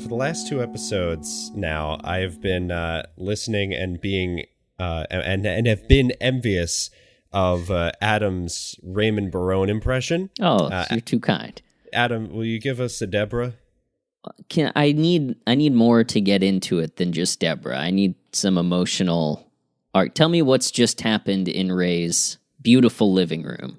for the last 2 episodes now, I've been listening and being and have been envious of Adam's Raymond Barone impression. Oh, you're too kind. Adam, will you give us a Deborah? I need more to get into it than just Deborah. I need some emotional art. Tell me what's just happened in Ray's beautiful living room.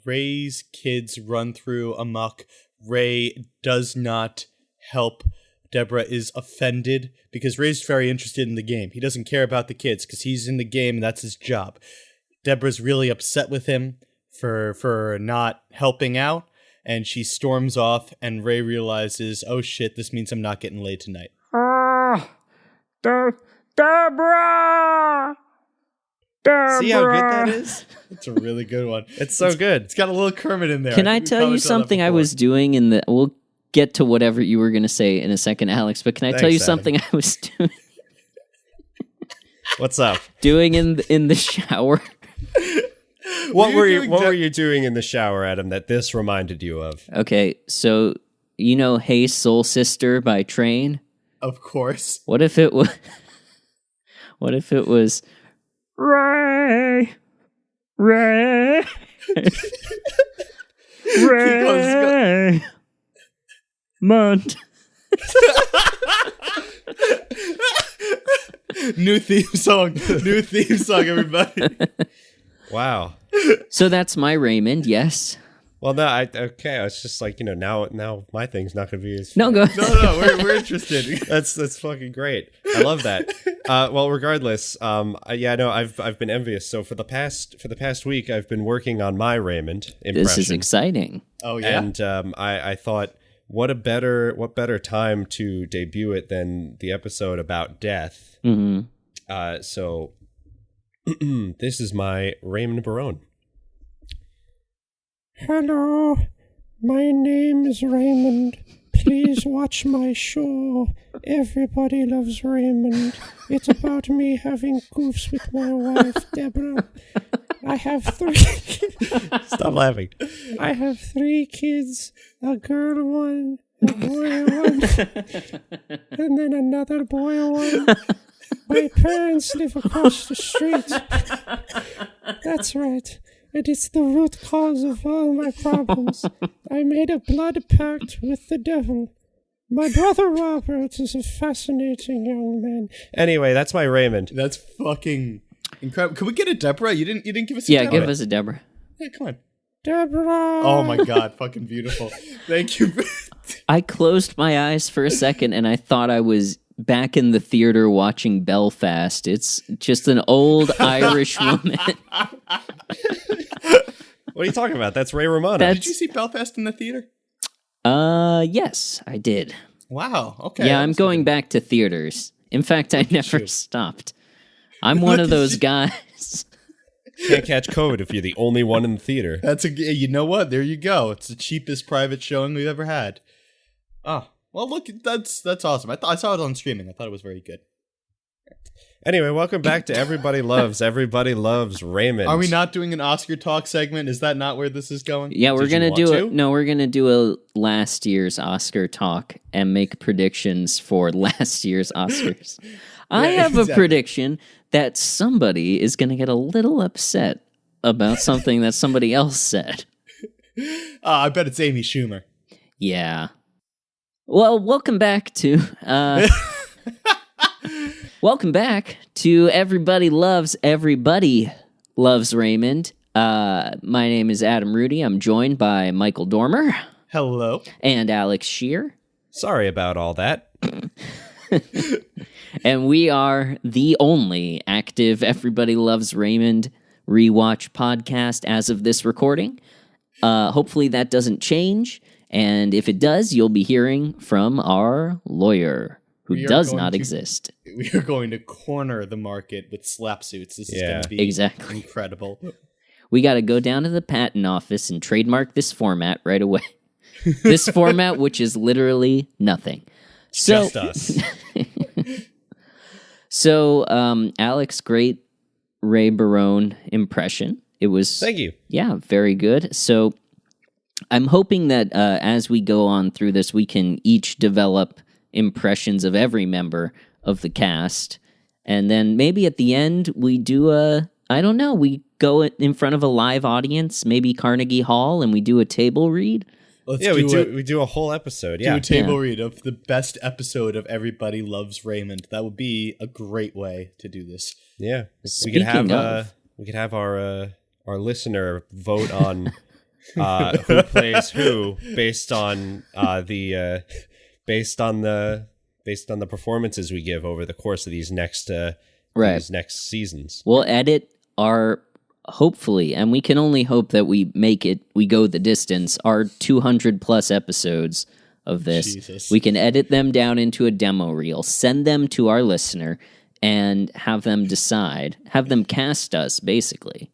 Ray's kids run through amok. Ray does not help. Deborah is offended because Ray's very interested in the game. He doesn't care about the kids because he's in the game and that's his job. Deborah's really upset with him for not helping out, and she storms off, and Ray realizes, oh shit, this means I'm not getting laid tonight. Deborah! See how good that is? It's a really good one. It's so good. It's got a little Kermit in there. Can I tell you something I was doing in the... We'll get to whatever you were going to say in a second, Alex, but can I tell you something I was doing? What's up? Doing in the shower. What were you doing in the shower, Adam, that this reminded you of? Okay, so you know Hey Soul Sister by Train? Of course. What if it was Ray Raymond. New theme song, everybody. Wow. So that's my Raymond, yes. Well, no, I was just like, now my thing's not going to be as No, go. No, we're interested. That's fucking great. I love that. Well, regardless, I've been envious. So for the past week, I've been working on my Raymond impression. This is exciting. Oh yeah. And I thought, what better time to debut it than the episode about death? Mm-hmm. So this is my Raymond Barone. Hello, my name is Raymond. Please watch my show, Everybody Loves Raymond. It's about me having goofs with my wife, Deborah. I have 3... Stop laughing. I have 3 kids, a girl one, a boy one, and then another boy one. My parents live across the street. That's right. And it's the root cause of all my problems. I made a blood pact with the devil. My brother Robert is a fascinating young man. Anyway, that's my Raymond. That's fucking incredible. Could we get a Deborah? You didn't give us a Deborah. Yeah, give us a Deborah. Yeah, come on. Deborah! Oh my god, fucking beautiful. Thank you. I closed my eyes for a second and I thought I was back in the theater watching Belfast. It's just an old Irish woman. What are you talking about? That's Ray Romano. Did you see Belfast in the theater? Yes, I did. Wow, okay. Yeah, I'm going back to theaters. In fact, I never stopped. I'm one of those guys. Can't catch COVID if you're the only one in the theater. You know what? There you go. It's the cheapest private showing we've ever had. Oh, well, look, that's awesome. I saw it on streaming. I thought it was very good. Anyway, welcome back to Everybody Loves Raymond. Are we not doing an Oscar talk segment? Is that not where this is going? Yeah, we're gonna do a last year's Oscar talk and make predictions for last year's Oscars. I have a prediction that somebody is gonna get a little upset about something that somebody else said. I bet it's Amy Schumer. Yeah. Well, welcome back to Everybody Loves Raymond. My name is Adam Rudy. I'm joined by Michael Dormer. Hello. And Alex Shear. Sorry about all that. And we are the only active Everybody Loves Raymond rewatch podcast as of this recording. Hopefully that doesn't change. And if it does, you'll be hearing from our lawyer, who does not exist. We are going to corner the market with slap suits. This is going to be incredible. We got to go down to the patent office and trademark this format right away. This format, which is literally nothing. Just us. So, Alex, great Ray Barone impression. It was... Thank you. Yeah, very good. So... I'm hoping that as we go on through this, we can each develop impressions of every member of the cast. And then maybe at the end, we do we go in front of a live audience, maybe Carnegie Hall, and we do a table read. We do a whole episode. Do a table read of the best episode of Everybody Loves Raymond. That would be a great way to do this. Yeah, Speaking we could have our listener vote on who plays who based on the performances we give over the course of these next seasons. We'll edit hopefully, and we can only hope that we go the distance, our 200 plus episodes of this. Jesus. We can edit them down into a demo reel, send them to our listener, and have them cast us, basically.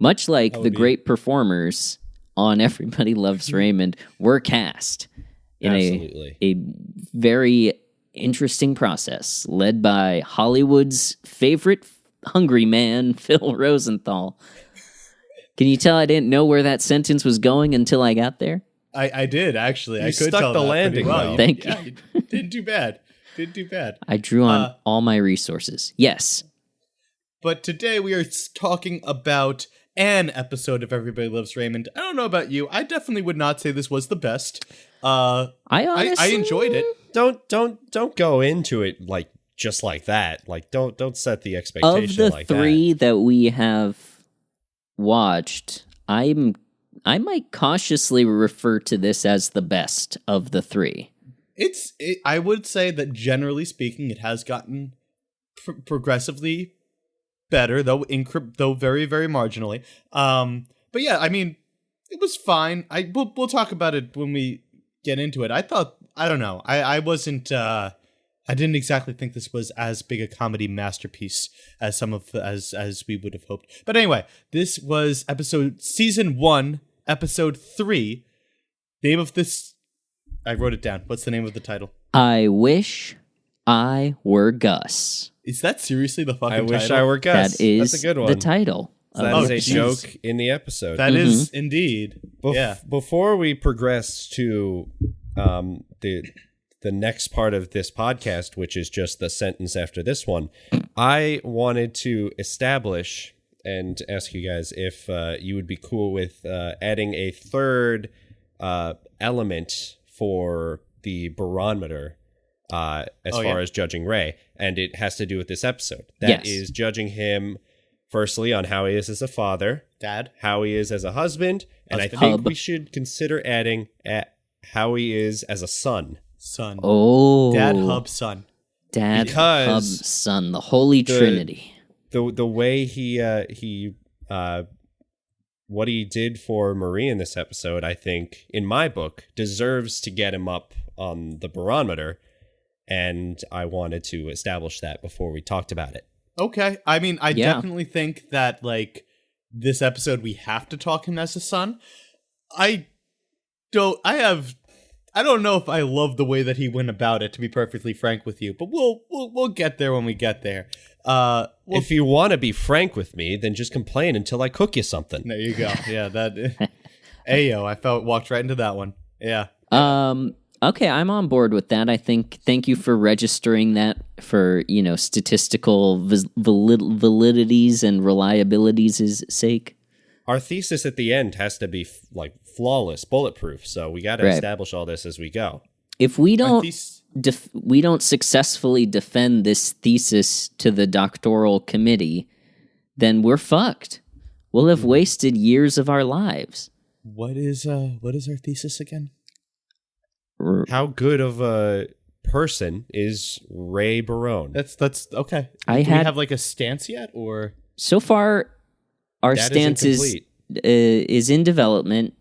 Much like the great performers on Everybody Loves Raymond were cast in a very interesting process led by Hollywood's favorite hungry man, Phil Rosenthal. Can you tell I didn't know where that sentence was going until I got there? I did, actually. I could stuck tell the that landing, pretty well. though. Thank you. You didn't do bad. I drew on all my resources. Yes. But today we are talking about an episode of Everybody Loves Raymond. I don't know about you. I definitely would not say this was the best. I enjoyed it. Don't go into it like just like that. Like don't set the expectation of the like three that we have watched, I might cautiously refer to this as the best of the three. I would say that generally speaking, it has gotten progressively better, though very, very marginally. But yeah, I mean, it was fine. We'll talk about it when we get into it. I wasn't. I didn't exactly think this was as big a comedy masterpiece as as we would have hoped. But anyway, this was season 1, episode 3. Name of this, I wrote it down. What's the name of the title? I Wish I Were Gus. Is that seriously the fucking title? I Wish I Were Gus. That is That's a good one. the title. That is a joke in the episode. That is indeed. Before we progress to the next part of this podcast, which is just the sentence after this one, I wanted to establish and ask you guys if you would be cool with adding a third element for the barometer as far as judging Ray, and it has to do with this episode. That is judging him firstly on how he is as a father, dad, how he is as a husband, and I think we should consider adding how he is as a son. Oh. Dad, hub, son. Dad, hub, son. The Holy Trinity. The way he what he did for Marie in this episode, I think, in my book, deserves to get him up on the barometer, and I wanted to establish that before we talked about it. Okay. I mean, I definitely think that, like, this episode, we have to talk him as a son. I don't know if I love the way that he went about it, to be perfectly frank with you, but we'll get there when we get there. If you want to be frank with me, then just complain until I cook you something. There you go. Yeah, that. Ayo, I walked right into that one. Yeah. Okay, I'm on board with that. I think. Thank you for registering that for statistical validities and reliabilities' sake. Our thesis at the end has to be flawless, bulletproof. So we got to establish all this as we go. If we don't successfully defend this thesis to the doctoral committee, then we're fucked. We'll have wasted years of our lives. What is our thesis again? How good of a person is Ray Barone? That's okay. Do we have like a stance yet, or so far? Our stance is in development.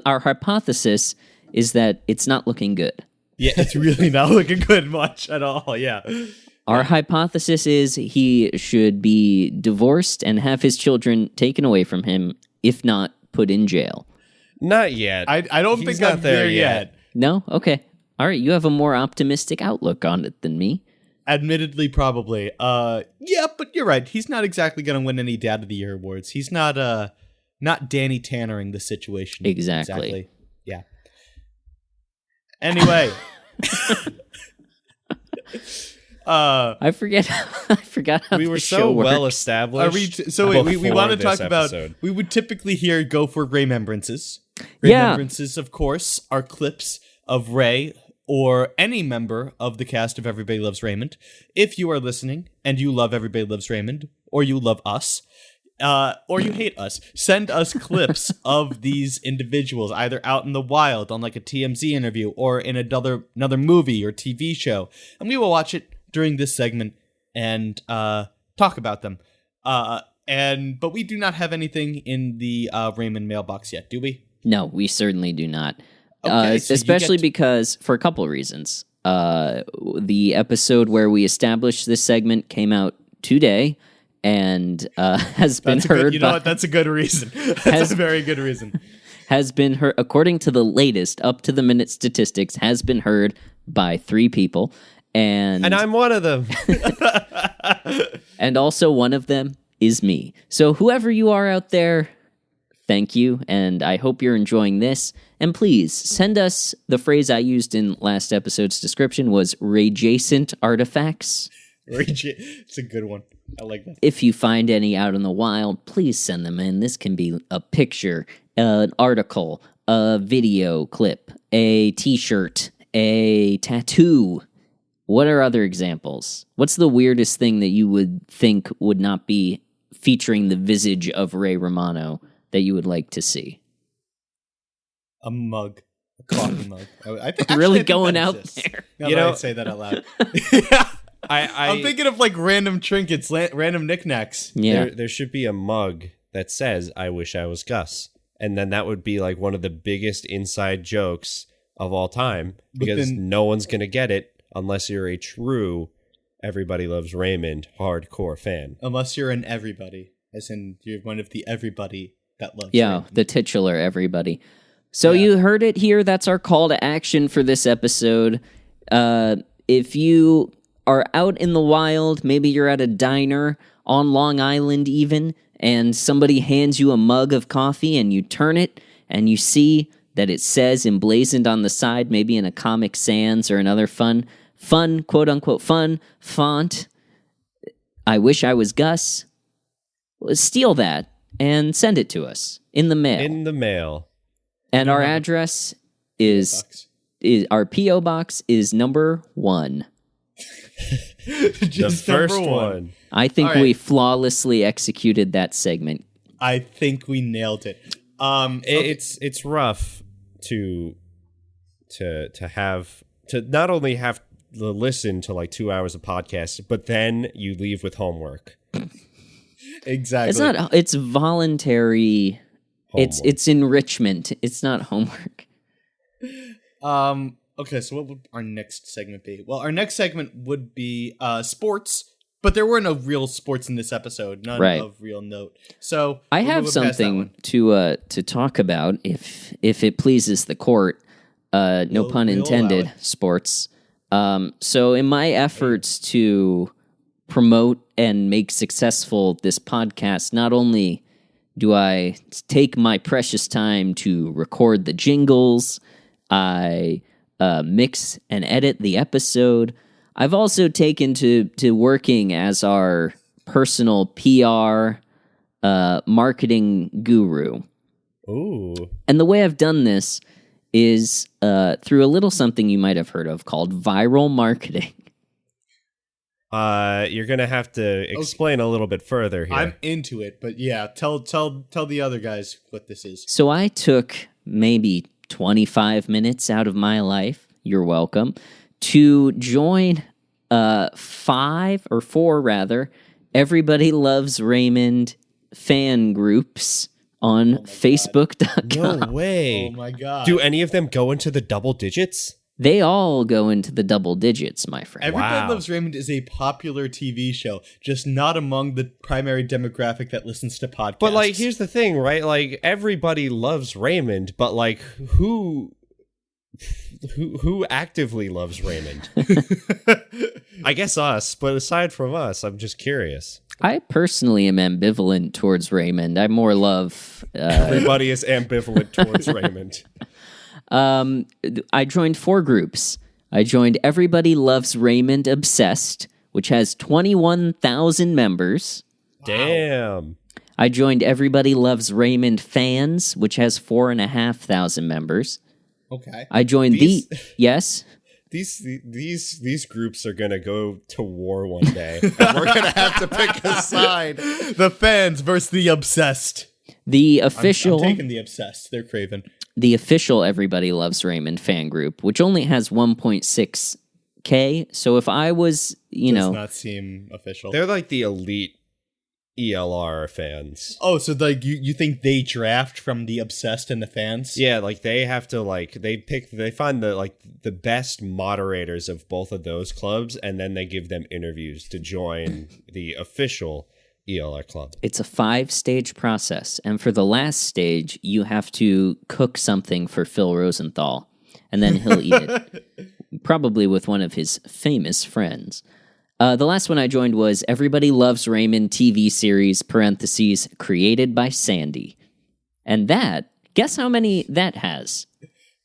Our hypothesis is that it's not looking good. Yeah, it's really not looking good much at all. Yeah. Our hypothesis is he should be divorced and have his children taken away from him, if not put in jail. Not yet. I don't think I'm there yet. No? Okay. All right, you have a more optimistic outlook on it than me. Admittedly, probably. Yeah, but you're right. He's not exactly going to win any Dad of the Year awards. He's not not Danny Tannering the situation. Exactly. Yeah. Anyway. I forgot how We were the so show well works. established. We want to before talk this about. episode. We would typically here go for Raymembrances. Yeah. Raymembrances, of course, are clips of Ray or any member of the cast of Everybody Loves Raymond. If you are listening and you love Everybody Loves Raymond, or you love us, or you hate us, send us clips of these individuals, either out in the wild on like a TMZ interview or in another movie or TV show, and we will watch it during this segment and talk about them. But we do not have anything in the Raymond mailbox yet, do we? No, we certainly do not. Okay, so especially because, for a couple of reasons. The episode where we established this segment came out today and has been heard. That's a good reason. That's a very good reason. Has been heard, according to the latest up-to-the-minute statistics, has been heard by 3 people. And I'm one of them. and also one of them is me. So whoever you are out there, thank you, and I hope you're enjoying this. And please, send us, the phrase I used in last episode's description was Rayjacent artifacts. It's a good one. I like that. If you find any out in the wild, please send them in. This can be a picture, an article, a video clip, a t-shirt, a tattoo. What are other examples? What's the weirdest thing that you would think would not be featuring the visage of Ray Romano that you would like to see? A mug. A coffee mug. I think Really going out there. I say that out loud. I'm thinking of like random trinkets, random knickknacks. Yeah. There should be a mug that says, "I wish I was Gus." And then that would be like one of the biggest inside jokes of all time, because no one's going to get it unless you're a true Everybody Loves Raymond hardcore fan. Unless you're an everybody, as in you're one of the everybody that loves Yeah, the titular everybody. So you heard it here. That's our call to action for this episode. If you are out in the wild, maybe you're at a diner on Long Island even, and somebody hands you a mug of coffee and you turn it and you see that it says emblazoned on the side, maybe in a Comic Sans or another fun, quote-unquote fun font, "I wish I was Gus," steal that and send it to us in the mail. In the mail. And our address is our P.O. Box is number 1. Just The first number one. I think All right. we flawlessly executed that segment. I think we nailed it. It's rough to not only have to listen to like 2 hours of podcast, but then you leave with homework. Exactly. It's voluntary. Homework. It's enrichment. It's not homework. Okay, so what would our next segment be? Well, our next segment would be sports, but there were no real sports in this episode, none Right. of real note. So I we're have moving past that something one. to talk about if it pleases the court. No pun we'll intended. allow it. Sports. So in my efforts to promote and make successful this podcast, not only do I take my precious time to record the jingles, I mix and edit the episode. I've also taken to working as our personal PR marketing guru. Ooh. And the way I've done this is through a little something you might have heard of called viral marketing. You're gonna have to explain a little bit further here. I'm into it, but yeah, tell the other guys what this is. So I took maybe 25 minutes out of my life, you're welcome, to join 4 Everybody Loves Raymond fan groups on Facebook.com. No way. Oh my god. Do any of them go into the double digits? They all go into the double digits, my friend. Everybody Wow. Loves Raymond is a popular TV show, just not among the primary demographic that listens to podcasts. But like, here's the thing, right? Like, everybody loves Raymond, but like, who actively loves Raymond? I guess us, but aside from us, I'm just curious. I personally am ambivalent towards Raymond. I more love Everybody is ambivalent towards Raymond. I joined 4 groups. I joined Everybody Loves Raymond Obsessed, which has 21,000 members. Damn. I joined Everybody Loves Raymond Fans, which has 4,500 members. Okay. I joined Yes? These groups are gonna go to war one day. And we're gonna have to pick a side. The fans versus the obsessed. The official... I'm taking the obsessed. They're craven. The official Everybody Loves Raymond fan group, which only has 1.6K. So if I was, Does not seem official. They're like the elite ELR fans. Oh, so like you think they draft from the obsessed and the fans? Yeah, like they have to they find the best moderators of both of those clubs, and then they give them interviews to join the official ELR club. It's a 5-stage process, and for the last stage, you have to cook something for Phil Rosenthal, and then he'll eat it, probably with one of his famous friends. The last one I joined was Everybody Loves Raymond TV series, parentheses, created by Sandy. And guess how many that has?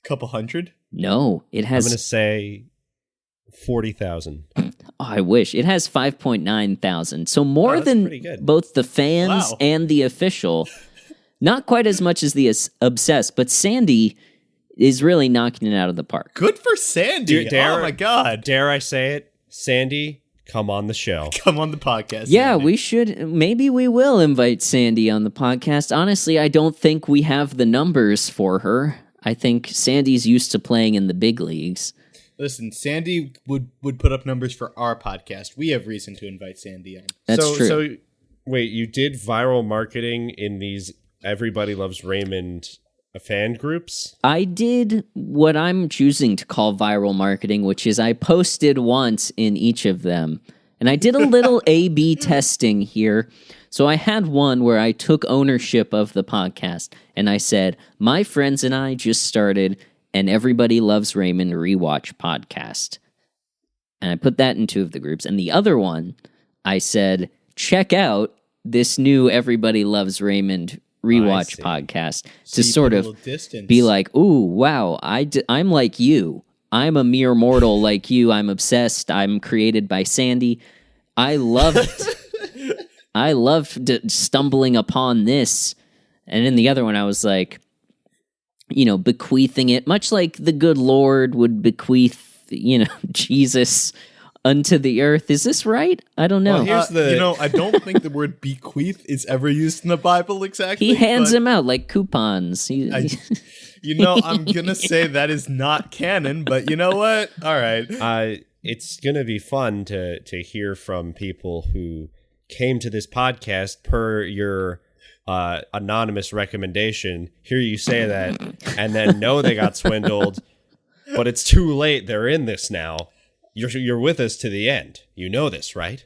Couple hundred? No, it has... I'm going to say 40,000. Oh, I wish. It has 5.9 thousand. So more than both the fans and the official. Not quite as much as the obsessed, but Sandy is really knocking it out of the park. Good for Sandy. Oh my God. Dare I say it? Sandy, come on the show. Come on the podcast. Yeah, Sandy. we should. Maybe we will invite Sandy on the podcast. Honestly, I don't think we have the numbers for her. I think Sandy's used to playing in the big leagues. Listen, Sandy would put up numbers for our podcast. We have reason to invite Sandy on. That's true. So, wait, you did viral marketing in these Everybody Loves Raymond fan groups? I did what I'm choosing to call viral marketing, which is I posted once in each of them. And I did a little A/B testing here. So I had one where I took ownership of the podcast, and I said, my friends and I just started an Everybody Loves Raymond rewatch podcast. And I put that in 2 of the groups. And the other one, I said, check out this new Everybody Loves Raymond rewatch podcast to sort of be like, ooh, wow, I'm like you. I'm a mere mortal like you. I'm obsessed. I'm created by Sandy. I loved I loved stumbling upon this. And in the other one, I was like, bequeathing it, much like the good Lord would bequeath, Jesus unto the earth. Is this right? I don't know. Well, I don't think the word bequeath is ever used in the Bible exactly. He hands them out like coupons. I'm going to say that is not canon, but you know what? All right. It's going to be fun to hear from people who came to this podcast per your anonymous recommendation, hear you say that, and then know they got swindled, but it's too late. They're in this now. You're with us to the end. You know this, right?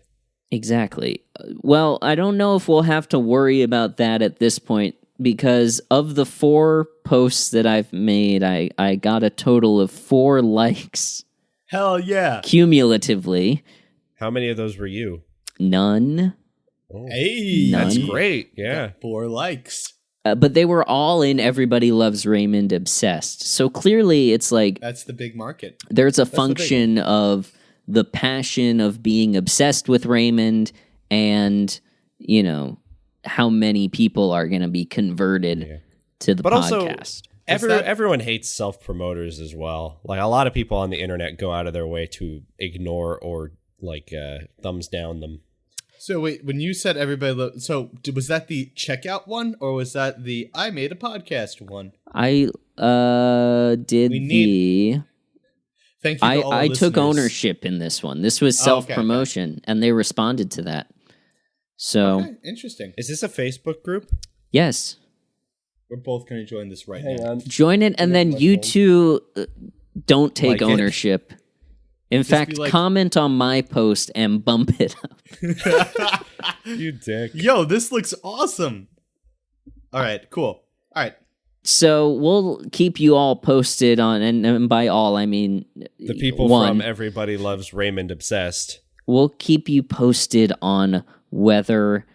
Exactly. Well, I don't know if we'll have to worry about that at this point, because of the 4 posts that I've made, I got a total of 4 likes. Hell yeah. Cumulatively. How many of those were you? None. Oh, hey, that's great. Yeah. 4 likes. But they were all in Everybody Loves Raymond Obsessed. So clearly it's like... That's the big market. There's a function of the passion of being obsessed with Raymond and, how many people are going to be converted to the podcast. Also, everyone hates self-promoters as well. Like, a lot of people on the internet go out of their way to ignore or, thumbs down them. So wait, when you said was that the checkout one, or was that the I made a podcast one? I did Thank you to all I listeners. took ownership in this one. This was self-promotion, and they responded to that. So interesting. Is this a Facebook group? Yes. We're both going to join this right now. Join it, and then you two don't take ownership. In fact, comment on my post and bump it up. You dick. Yo, this looks awesome. All right, cool. All right. So we'll keep you all posted on, and by all, I mean... the people from Everybody Loves Raymond Obsessed. We'll keep you posted on whether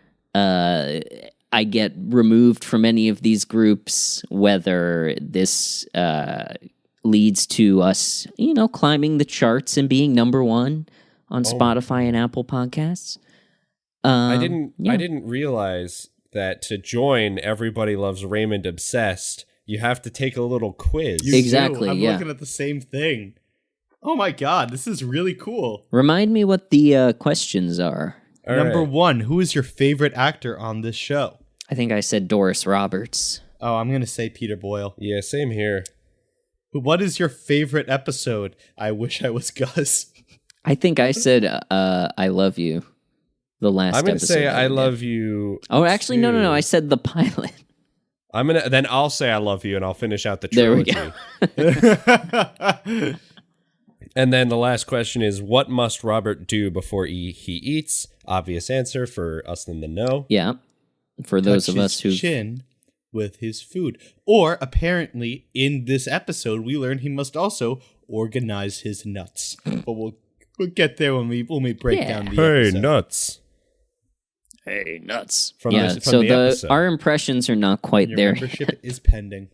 I get removed from any of these groups, whether this leads to us, climbing the charts and being number one on Spotify and Apple Podcasts. I didn't realize that to join Everybody Loves Raymond Obsessed, you have to take a little quiz. Exactly, I'm yeah. looking at the same thing. Oh my god, this is really cool. Remind me what the questions are. Number 1, who is your favorite actor on this show? I think I said Doris Roberts. Oh, I'm going to say Peter Boyle. Yeah, same here. What is your favorite episode? I wish I was Gus. I think I said I love you. The last I'm going to episode. say I love you. Oh, actually, no. I said the pilot. Then I'll say I love you and I'll finish out the There we trilogy. go. And then the last question is, what must Robert do before he eats? Obvious answer for us in the know. Yeah. For those Touch of us who his chin with his food. Or apparently in this episode we learn he must also organize his nuts. But we'll get there when we break down the episode. Nuts. Hey, nuts. From yeah, the so episode. our impressions are not quite Your there. membership is pending.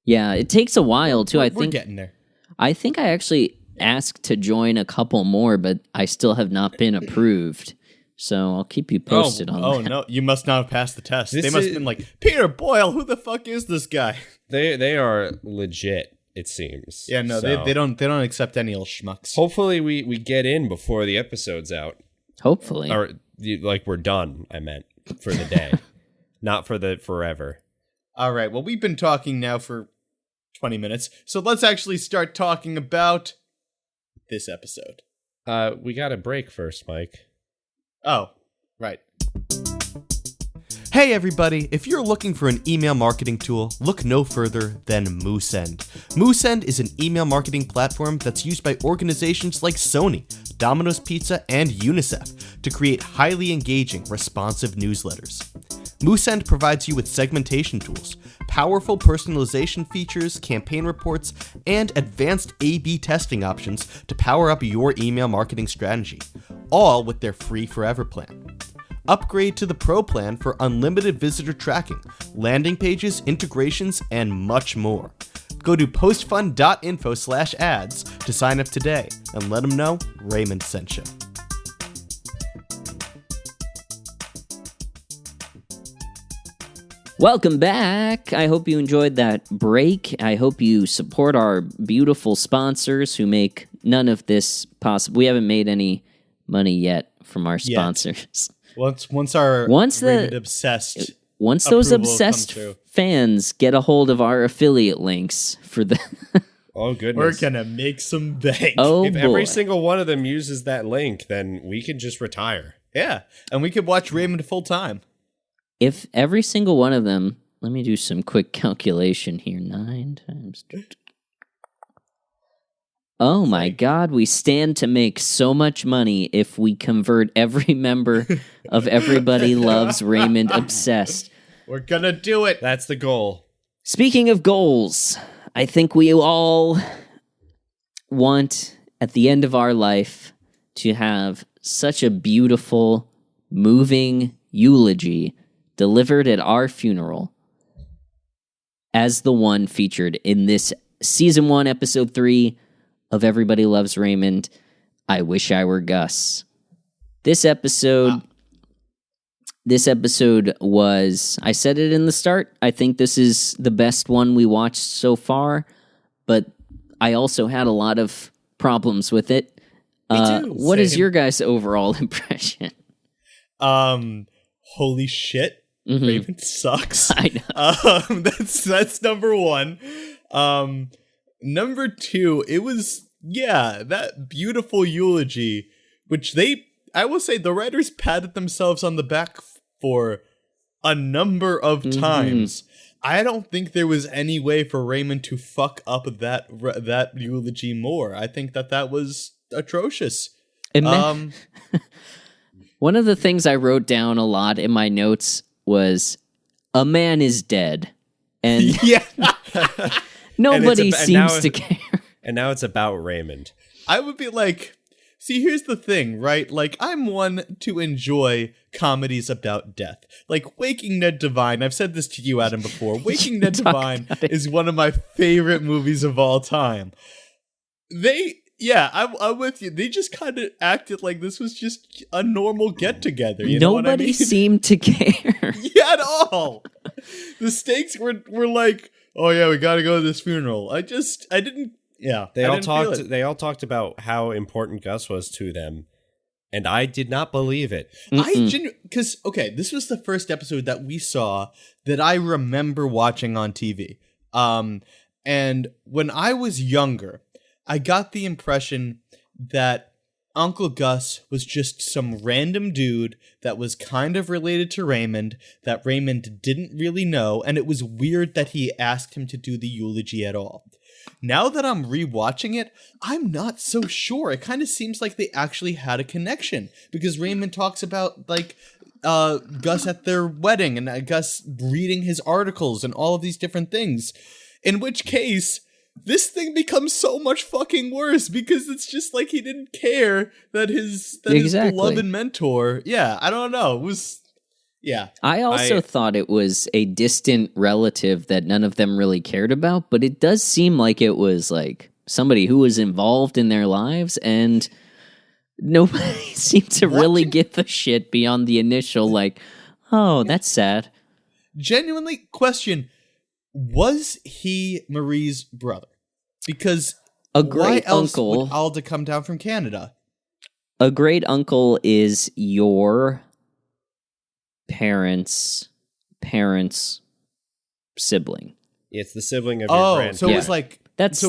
Yeah, it takes a while too. We're getting there. I think I actually asked to join a couple more, but I still have not been approved. So I'll keep you posted on that. Oh no, you must not have passed the test. They must have been like, Peter Boyle, who the fuck is this guy? They are legit, it seems. Yeah, no, So, they don't accept any old schmucks. hopefully we get in before the episode's out. Hopefully. Or we're done, I meant, for the day. Not for the forever. All right, well, we've been talking now for 20 minutes, so let's actually start talking about this episode. We got a break first, Mike. Oh, right. Hey everybody, if you're looking for an email marketing tool, look no further than Moosend. Moosend is an email marketing platform that's used by organizations like Sony, Domino's Pizza, and UNICEF to create highly engaging, responsive newsletters. Moosend provides you with segmentation tools, powerful personalization features, campaign reports, and advanced A/B testing options to power up your email marketing strategy, all with their free forever plan. Upgrade to the Pro plan for unlimited visitor tracking, landing pages, integrations, and much more. Go to postfund.info/ads to sign up today and let them know Raymond sent you. Welcome back. I hope you enjoyed that break. I hope you support our beautiful sponsors who make none of this possible. We haven't made any money yet from our sponsors. Once those obsessed fans get a hold of our affiliate links for the Oh, goodness. We're gonna make some bank. oh If boy. every single one of them uses that link, then we can just retire. Yeah, and we could watch Raymond full time. If every single one of them, let me do some quick calculation here. 9 times. Oh my God, we stand to make so much money if we convert every member of Everybody Loves Raymond Obsessed. We're gonna do it. That's the goal. Speaking of goals, I think we all want, at the end of our life, to have such a beautiful, moving eulogy delivered at our funeral as the one featured in this Season 1, Episode 3 of Everybody Loves Raymond, I Wish I Were Gus. This episode was, I said it in the start, I think this is the best one we watched so far, but I also had a lot of problems with it. What is your guys' overall impression? Holy shit. Raymond sucks. I know. That's number one. Number two, it was, that beautiful eulogy, which I will say the writers patted themselves on the back for a number of times. I don't think there was any way for Raymond to fuck up that eulogy more. I think that was atrocious. One of the things I wrote down a lot in my notes was, a man is dead. And nobody seems to care. And now it's about Raymond. I would be like, See, here's the thing, right? Like, I'm one to enjoy comedies about death. Like, Waking Ned Divine, I've said this to you, Adam, before. Waking Ned Divine is one of my favorite movies of all time. I'm with you. They just kind of acted like this was just a normal get-together. You know what I mean? Nobody seemed to care. Yeah, at all. The stakes were like, oh yeah, we gotta go to this funeral. I didn't. Yeah, They all talked about how important Gus was to them, and I did not believe it. Because this was the first episode that we saw that I remember watching on TV. And when I was younger, I got the impression that Uncle Gus was just some random dude that was kind of related to Raymond, that Raymond didn't really know, and it was weird that he asked him to do the eulogy at all. Now that I'm rewatching it, I'm not so sure. It kind of seems like they actually had a connection, because Raymond talks about, like, Gus at their wedding and Gus reading his articles and all of these different things. In which case, this thing becomes so much fucking worse, because it's just like he didn't care that his beloved mentor. Yeah, I don't know. It was. Yeah. I also thought it was a distant relative that none of them really cared about, but it does seem like it was like somebody who was involved in their lives, and nobody seemed to really give a shit beyond the initial, like, oh, that's sad. Genuinely question, was he Marie's brother? Because why else would Alda come down from Canada? A great uncle is your parents' sibling. It's the sibling of your grandparents. So it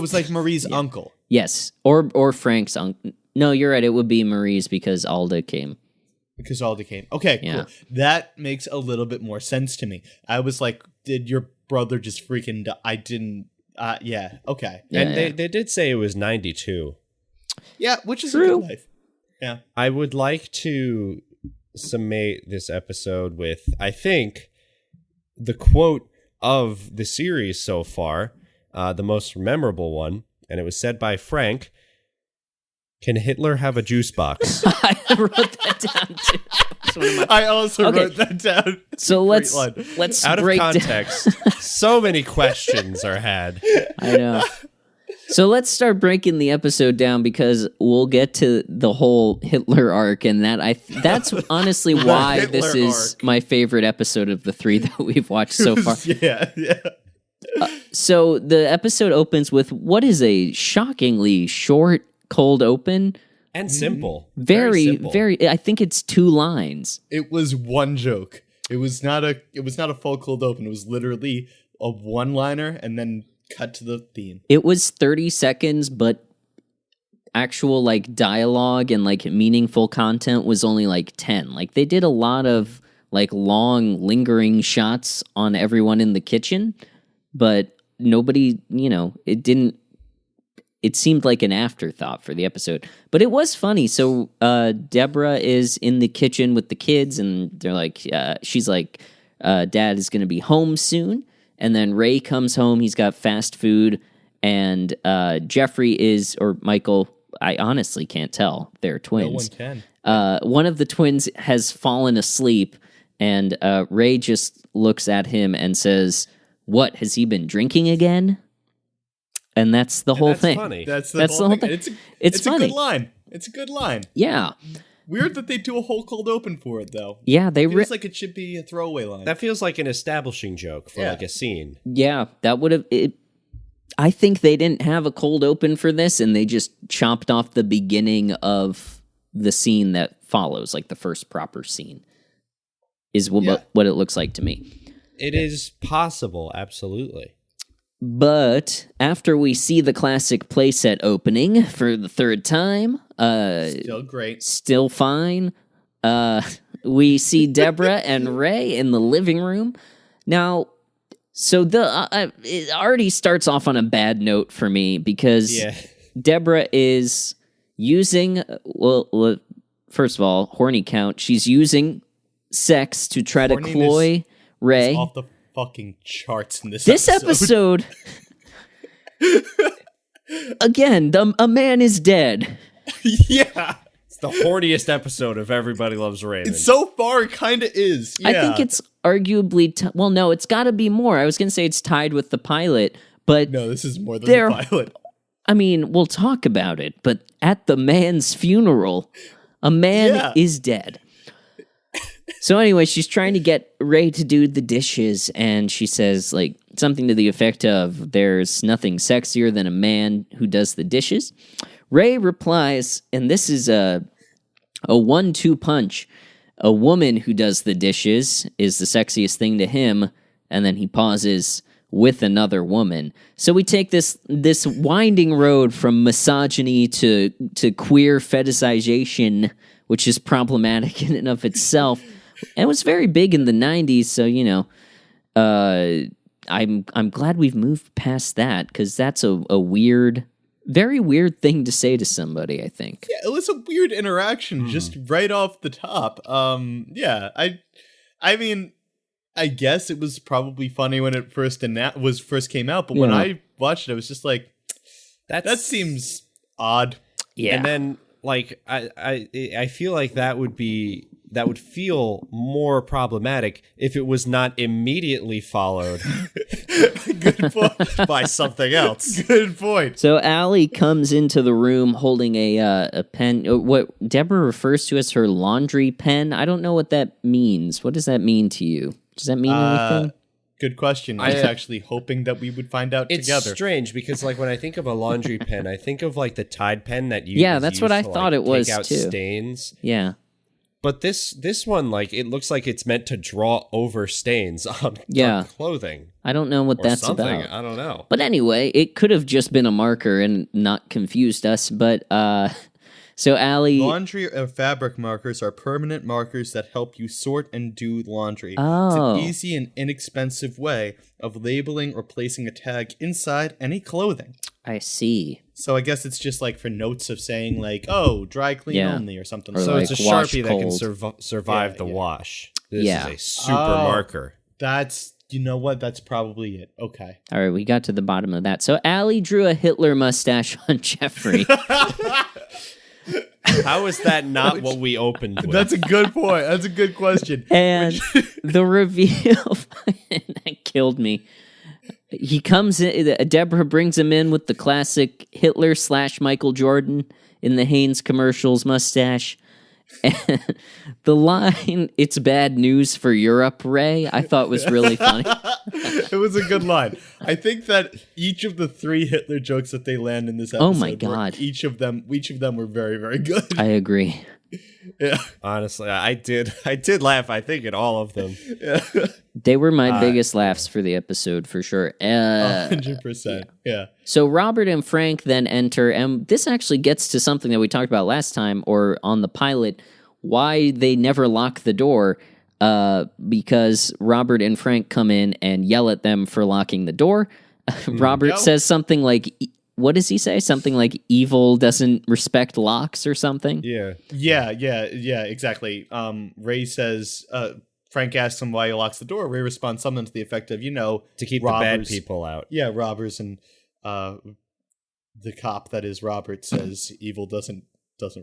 was like Marie's uncle. Yes, or Frank's uncle. No, you're right. It would be Marie's because Alda came. Okay, cool. That makes a little bit more sense to me. I was like, did your brother just freaking die? I didn't. Yeah. Okay. And they did say it was 92. Yeah, which is true. A good life. Yeah. I would like to summate this episode with, I think, the quote of the series so far, the most memorable one, and it was said by Frank. Can Hitler have a juice box? I wrote that down too. I also wrote that down. So let's out of break context. So many questions are had. I know. So let's start breaking the episode down, because we'll get to the whole Hitler arc, and that's honestly why this is my favorite episode of the 3 that we've watched so far. Yeah. So the episode opens with what is a shockingly short cold open. And simple. Very simple. I think it's 2 lines. It was one joke. It was not a full cold open. It was literally a one-liner and then cut to the theme. It was 30 seconds, but actual like dialogue and like meaningful content was only like 10. Like they did a lot of like long lingering shots on everyone in the kitchen, but nobody, it seemed like an afterthought for the episode, but it was funny. So Deborah is in the kitchen with the kids, and they're like, she's like, Dad is going to be home soon. And then Ray comes home. He's got fast food, and Jeffrey or Michael, I honestly can't tell. They're twins. No one can. One of the twins has fallen asleep, and Ray just looks at him and says, "What, has he been drinking again?" And that's the whole thing. Funny. That's the whole thing. It's funny. A good line. It's a good line. Yeah. Weird that they do a whole cold open for it, though. Yeah, it feels like it should be a throwaway line. That feels like an establishing joke for like a scene. Yeah, that would have. I think they didn't have a cold open for this, and they just chopped off the beginning of the scene that follows, like the first proper scene, is what it looks like to me. It is possible, absolutely. But after we see the classic playset opening for the 3rd time, still great, still fine. We see Deborah and Ray in the living room. Now, so it already starts off on a bad note for me, because Deborah is using, well, first of all, horny count. She's using sex to try to cloy Ray. Off the fucking charts in this episode. Again, a man is dead. Yeah. the horniest episode of Everybody Loves Raymond. So far, it kind of is. Yeah. I think it's arguably... well, no, it's got to be more. I was going to say it's tied with the pilot, but... No, this is more than the pilot. I mean, we'll talk about it, but at the man's funeral, a man is dead. So anyway, she's trying to get Ray to do the dishes, and she says, like, something to the effect of, there's nothing sexier than a man who does the dishes. Ray replies, and this is a 1-2 punch. A woman who does the dishes is the sexiest thing to him, and then he pauses with another woman. So we take this winding road from misogyny to queer fetishization, which is problematic in and of itself. And it was very big in the 90s, so, you know, I'm glad we've moved past that, because that's a weird, very weird thing to say to somebody, I think. Yeah, it was a weird interaction just right off the top. Yeah, I mean, I guess it was probably funny when it first came out, but when I watched it, I was just like, that seems odd. Yeah. And then, like, I feel like that would feel more problematic if it was not immediately followed Good point. by something else. Good point. So Allie comes into the room holding a pen, what Deborah refers to as her laundry pen. I don't know what that means. What does that mean to you? Does that mean anything? Good question. I was actually hoping that we would find out together. It's strange because, like, when I think of a laundry pen, I think of like the Tide pen that you that's what I thought it was take out too. Stains. Yeah. But this one, like, it looks like it's meant to draw over stains on dark clothing. I don't know what that's something. about. I don't know. But anyway, it could have just been a marker and not confused us. But so Allie, laundry or fabric markers are permanent markers that help you sort and do laundry. Oh. It's an easy and inexpensive way of labeling or placing a tag inside any clothing. I see. So I guess it's just like for notes of saying like, oh, dry clean only or something. Or So like it's a wash Sharpie that cold. can survive the wash. This is a super Oh. marker. You know what? That's probably it. Okay. All right, we got to the bottom of that. So Allie drew a Hitler mustache on Jeffrey. How is that not what we opened with? That's a good point. That's a good question. And the reveal that killed me. He comes in, Deborah brings him in with the classic Hitler / Michael Jordan in the Hanes commercials mustache. And the line, "It's bad news for Europe, Ray," I thought was really funny. It was a good line. I think that each of the 3 Hitler jokes that they land in this episode, Oh my God. each of them were very, very good. I agree. Yeah. Honestly, I did laugh, I think, at all of them. They were my biggest laughs for the episode, for sure. 100%. Yeah. So Robert and Frank then enter, and this actually gets to something that we talked about last time, or on the pilot, why they never lock the door, because Robert and Frank come in and yell at them for locking the door. Robert says something like, what does he say? Something like evil doesn't respect locks or something? Yeah, exactly. Ray says, Frank asks him why he locks the door. Ray responds something to the effect of, To keep robbers, the bad people out. Yeah, robbers, and the cop that is Robert says evil doesn't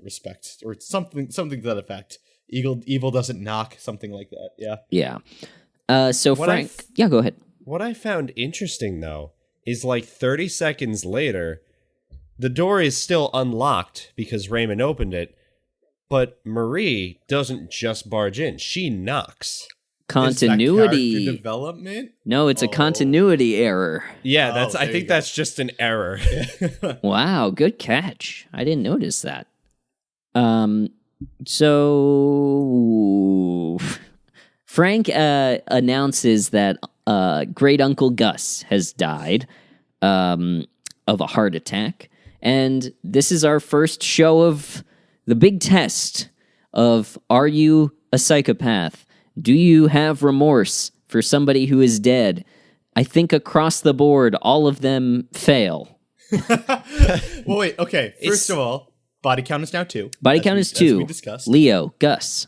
respect, or something to that effect. Evil doesn't knock, something like that. Yeah. Yeah. So Frank, go ahead. What I found interesting, though, is like 30 seconds later, the door is still unlocked because Raymond opened it, but Marie doesn't just barge in. She knocks. Continuity. Is that character development? No, it's a continuity error. Yeah, I there think that's just an error. Wow, good catch. I didn't notice that. So Frank announces that great uncle Gus has died of a heart attack, and this is our first show of the big test of, are you a psychopath? Do you have remorse for somebody who is dead? I think across the board, all of them fail. Well, wait, okay. First of all, body count is now 2. Body count is 2. As we discussed. Leo, Gus.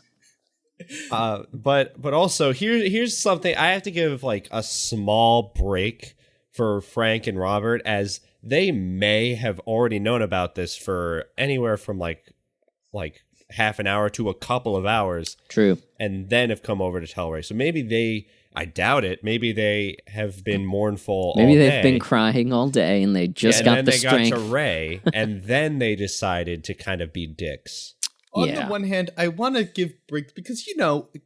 But also here's something I have to give like a small break for Frank and Robert, as they may have already known about this for anywhere from like half an hour to a couple of hours. True. And then have come over to tell Ray. So maybe I doubt it. Maybe they have been mournful all day. Maybe they've been crying all day and they just got the strength. And then they got to Ray, and then they decided to kind of be dicks. On the one hand, I want to give breaks because,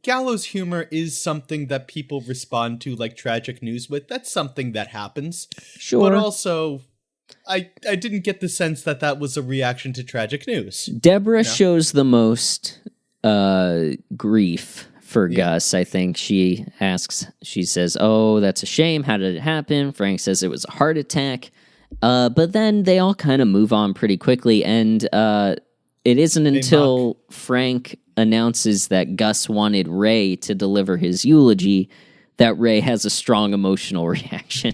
gallows humor is something that people respond to like tragic news with. That's something that happens. Sure. But also, I didn't get the sense that was a reaction to tragic news. Deborah shows the most grief for Gus. I think she says, "Oh, that's a shame. How did it happen?" Frank says it was a heart attack. But then they all kind of move on pretty quickly, and it isn't until Frank announces that Gus wanted Ray to deliver his eulogy that Ray has a strong emotional reaction.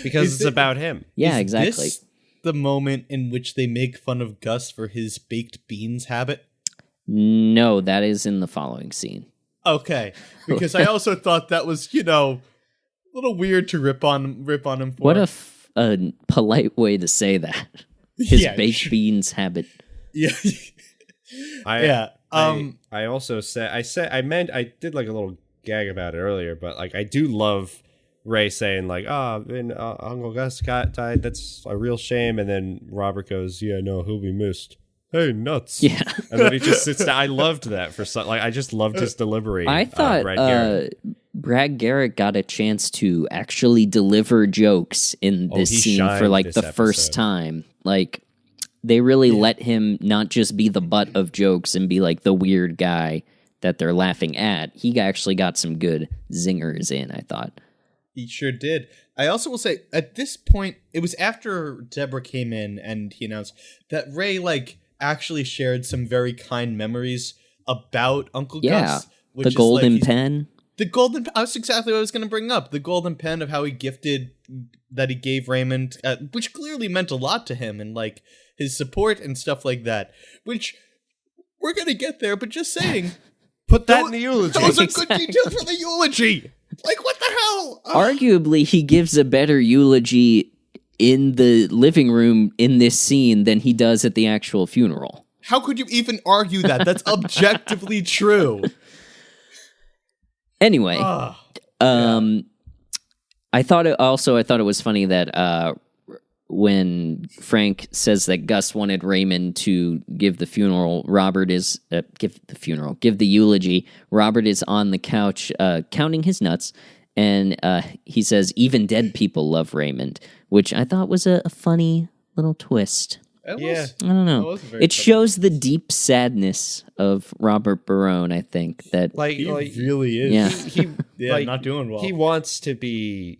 Because it's about him. Yeah, Is exactly. This the moment in which they make fun of Gus for his baked beans habit? No, that is in the following scene. Okay, because I also thought that was, a little weird to rip on him for. What a polite way to say that. His baked beans habit. Yeah. I also said I did like a little gag about it earlier, but like I do love Ray saying like, Uncle Gus died. That's a real shame. And then Robert goes, "Yeah, no, he'll be missed. Hey, nuts." Yeah. And then he just sits down. I loved that I just loved his delivery. I thought Brad Garrett got a chance to actually deliver jokes in this scene for like the first time. Like they really let him not just be the butt of jokes and be like the weird guy that they're laughing at. He actually got some good zingers in, I thought. He sure did. I also will say, at this point, it was after Deborah came in and he announced that Ray, actually shared some very kind memories about Uncle Gus. Which the golden pen. That's exactly what I was going to bring up. The golden pen of how he gave Raymond, which clearly meant a lot to him and, his support and stuff like that. Which, we're going to get there, but just saying... Put that in the eulogy. Those are good details for the eulogy. What the hell? Arguably, he gives a better eulogy in the living room in this scene than he does at the actual funeral. How could you even argue that? That's objectively true. Anyway, I thought it was funny that when Frank says that Gus wanted Raymond to give the eulogy, Robert is on the couch counting his nuts, and he says, "Even dead people love Raymond," which I thought was a funny little twist. I don't know. It shows the deep sadness of Robert Barone, I think. That he really is. Yeah. He not doing well. He wants to be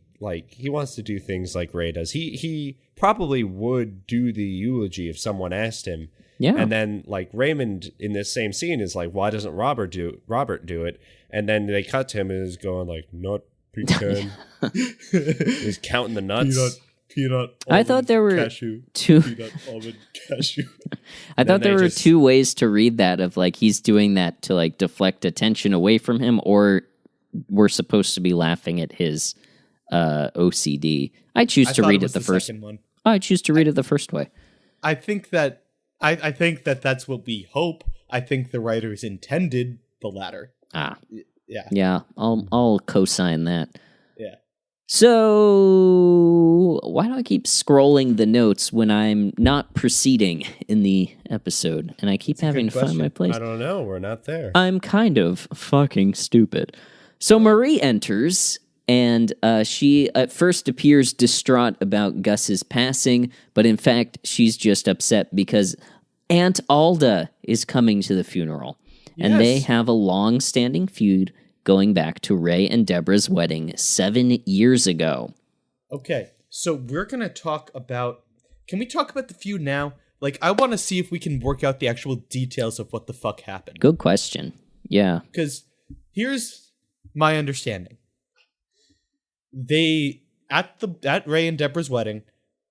he wants to do things like Ray does. He probably would do the eulogy if someone asked him. Yeah. And then Raymond in this same scene is like, why doesn't Robert do it? And then they cut to him and is going nut pecan. He's counting the nuts. Peanut. I thought there were cashew, two. Peanut, almond, cashew. I thought there were two ways to read that of he's doing that to deflect attention away from him, or we're supposed to be laughing at his OCD. I choose to read it the first one. I choose to read it the first way. I think that I think that that's what we hope. I think the writers intended the latter. Yeah. I'll co-sign that. Yeah. So why do I keep scrolling the notes when I'm not proceeding in the episode, and I keep having to find my place? I don't know. We're not there. I'm kind of fucking stupid. So Marie enters. And she at first appears distraught about Gus's passing, but in fact, she's just upset because Aunt Alda is coming to the funeral. And they have a long-standing feud going back to Ray and Deborah's wedding 7 years ago. Okay, so we're going to talk about... Can we talk about the feud now? I want to see if we can work out the actual details of what the fuck happened. Good question. Yeah. Because here's my understanding. At Ray and Deborah's wedding,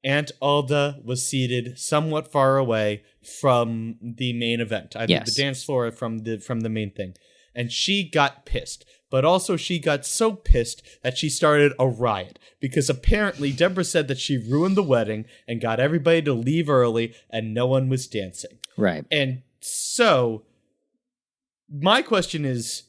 Aunt Alda was seated somewhat far away from the main event, either the dance floor or from the main thing, and she got pissed. But also she got so pissed that she started a riot because apparently Deborah said that she ruined the wedding and got everybody to leave early and no one was dancing. Right. And So, my question is,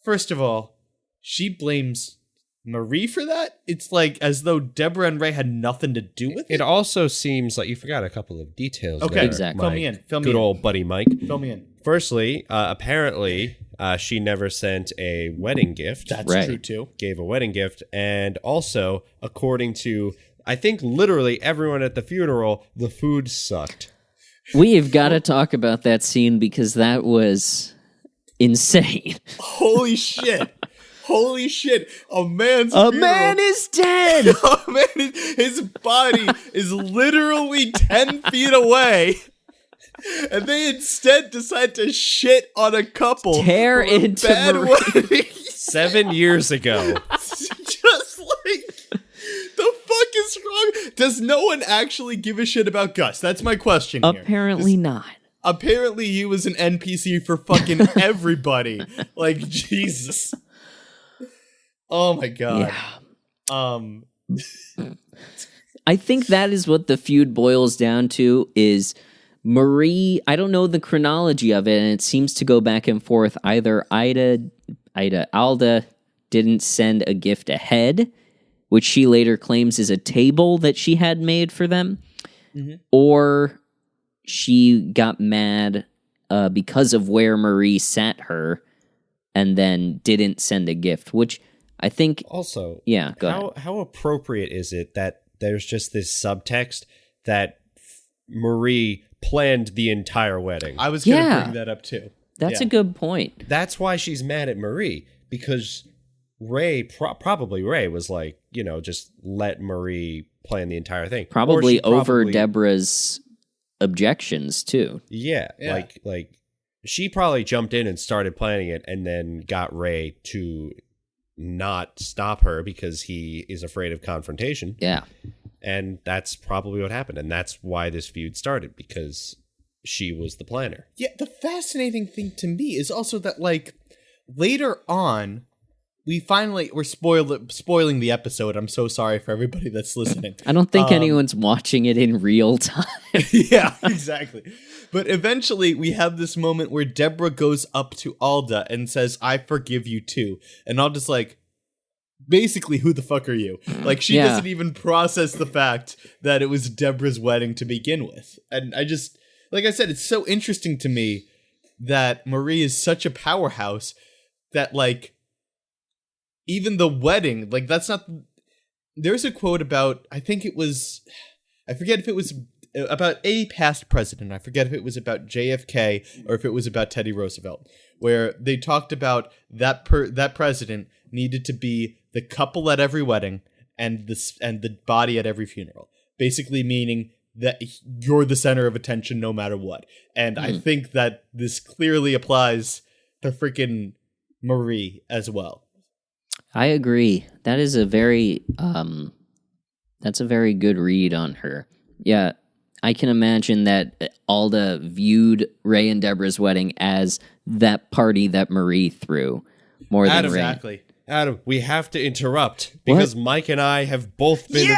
first of all, she blames Marie for that? It's like as though Deborah and Ray had nothing to do with it. It also seems like you forgot a couple of details. Okay, there, exactly. Fill Mike. me in. Fill me Good in. old buddy Mike. Fill me in. Firstly, apparently, she never sent a wedding gift. That's Right. true too. Gave a wedding gift. And also, according to, I think, literally everyone at the funeral, the food sucked. We've got to talk about that scene because that was insane. Holy shit. Holy shit. A man's A funeral. man is dead. A man his body is literally 10 feet away. And they instead decide to shit on a couple. Tear for a into bad Marie. wedding. 7 years ago. Just like, the fuck is wrong? Does no one actually give a shit about Gus? That's my question here. Apparently not. Apparently he was an NPC for fucking everybody. Like, Jesus. Oh my god. Yeah. I think that is what the feud boils down to is Marie, I don't know the chronology of it, and it seems to go back and forth. Either Alda didn't send a gift ahead, which she later claims is a table that she had made for them, or she got mad because of where Marie sat her and then didn't send a gift, which I think... Also, Yeah, go ahead. how appropriate is it that there's just this subtext that Marie planned the entire wedding? I was going to Yeah. bring that up too. That's Yeah. a good point. That's why she's mad at Marie, because Ray, probably Ray was like, just let Marie plan the entire thing. Or Probably she over Deborah's objections, too. Yeah, Yeah. like she probably jumped in and started planning it and then got Ray to not stop her because he is afraid of confrontation. Yeah. And that's probably what happened. And that's why this feud started, because she was the planner. Yeah, the fascinating thing to me is also that, like, later on, we're spoiling the episode. I'm so sorry for everybody that's listening. I don't think anyone's watching it in real time. Yeah, exactly. But eventually, we have this moment where Deborah goes up to Alda and says, "I forgive you too." And Alda's like, basically, who the fuck are you? Like, she Yeah. doesn't even process the fact that it was Deborah's wedding to begin with. And I just, like I said, it's so interesting to me that Marie is such a powerhouse that, like, even the wedding, like, that's not... There's a quote about, I forget if it was about a past president. I forget if it was about JFK or if it was about Teddy Roosevelt, where they talked about that president needed to be the couple at every wedding and the body at every funeral. Basically meaning that you're the center of attention no matter what. And I think that this clearly applies to freaking Marie as well. I agree. That is a very that's a very good read on her. Yeah, I can imagine that Alda viewed Ray and Deborah's wedding as that party that Marie threw more than Ray. Exactly. Adam, we have to interrupt because Mike and I have both been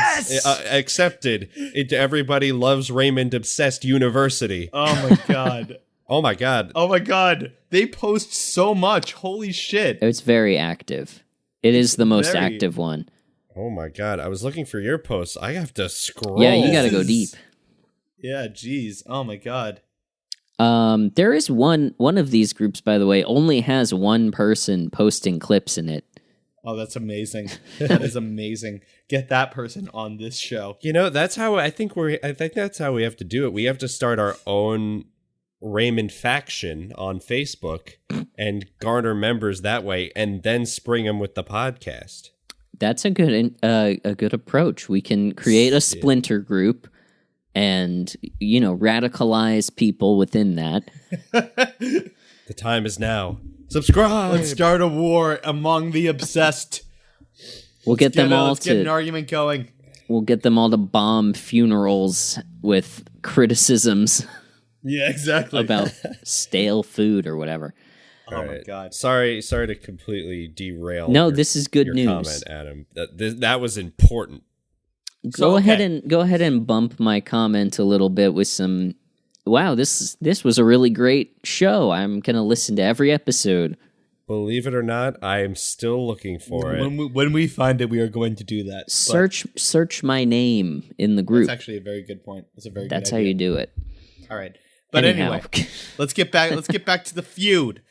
accepted into Everybody Loves Raymond Obsessed University. Oh my god. Oh my god. Oh my god. They post so much. Holy shit. It's very active. It is the most very- active one. Oh my god. I was looking for your posts. I have to scroll. Yeah, you got to go deep. Yeah, geez. Oh my god. There is one of these groups, by the way, only has one person posting clips in it. Oh, that's amazing. That is amazing. Get that person on this show. That's how I think that's how we have to do it. We have to start our own Raymond faction on Facebook and garner members that way, and then spring them with the podcast. That's a good approach. We can create a splinter group and radicalize people within that. The time is now. Subscribe. Let's start a war among the obsessed. We'll get them all Let's get an to argument going. bomb funerals with criticisms Yeah, exactly. about stale food or whatever. Oh my god. Sorry to completely derail. No, this is good your news. comment, Adam. That was important. Go ahead and bump my comment a little bit with some wow, this was a really great show. I'm gonna listen to every episode. Believe it or not, I am still looking for it. When we find it, we are going to do that. Search my name in the group. That's actually a very good point. That's a very That's good how idea. you do it. All right. But Anyhow. anyway, let's get back to the feud.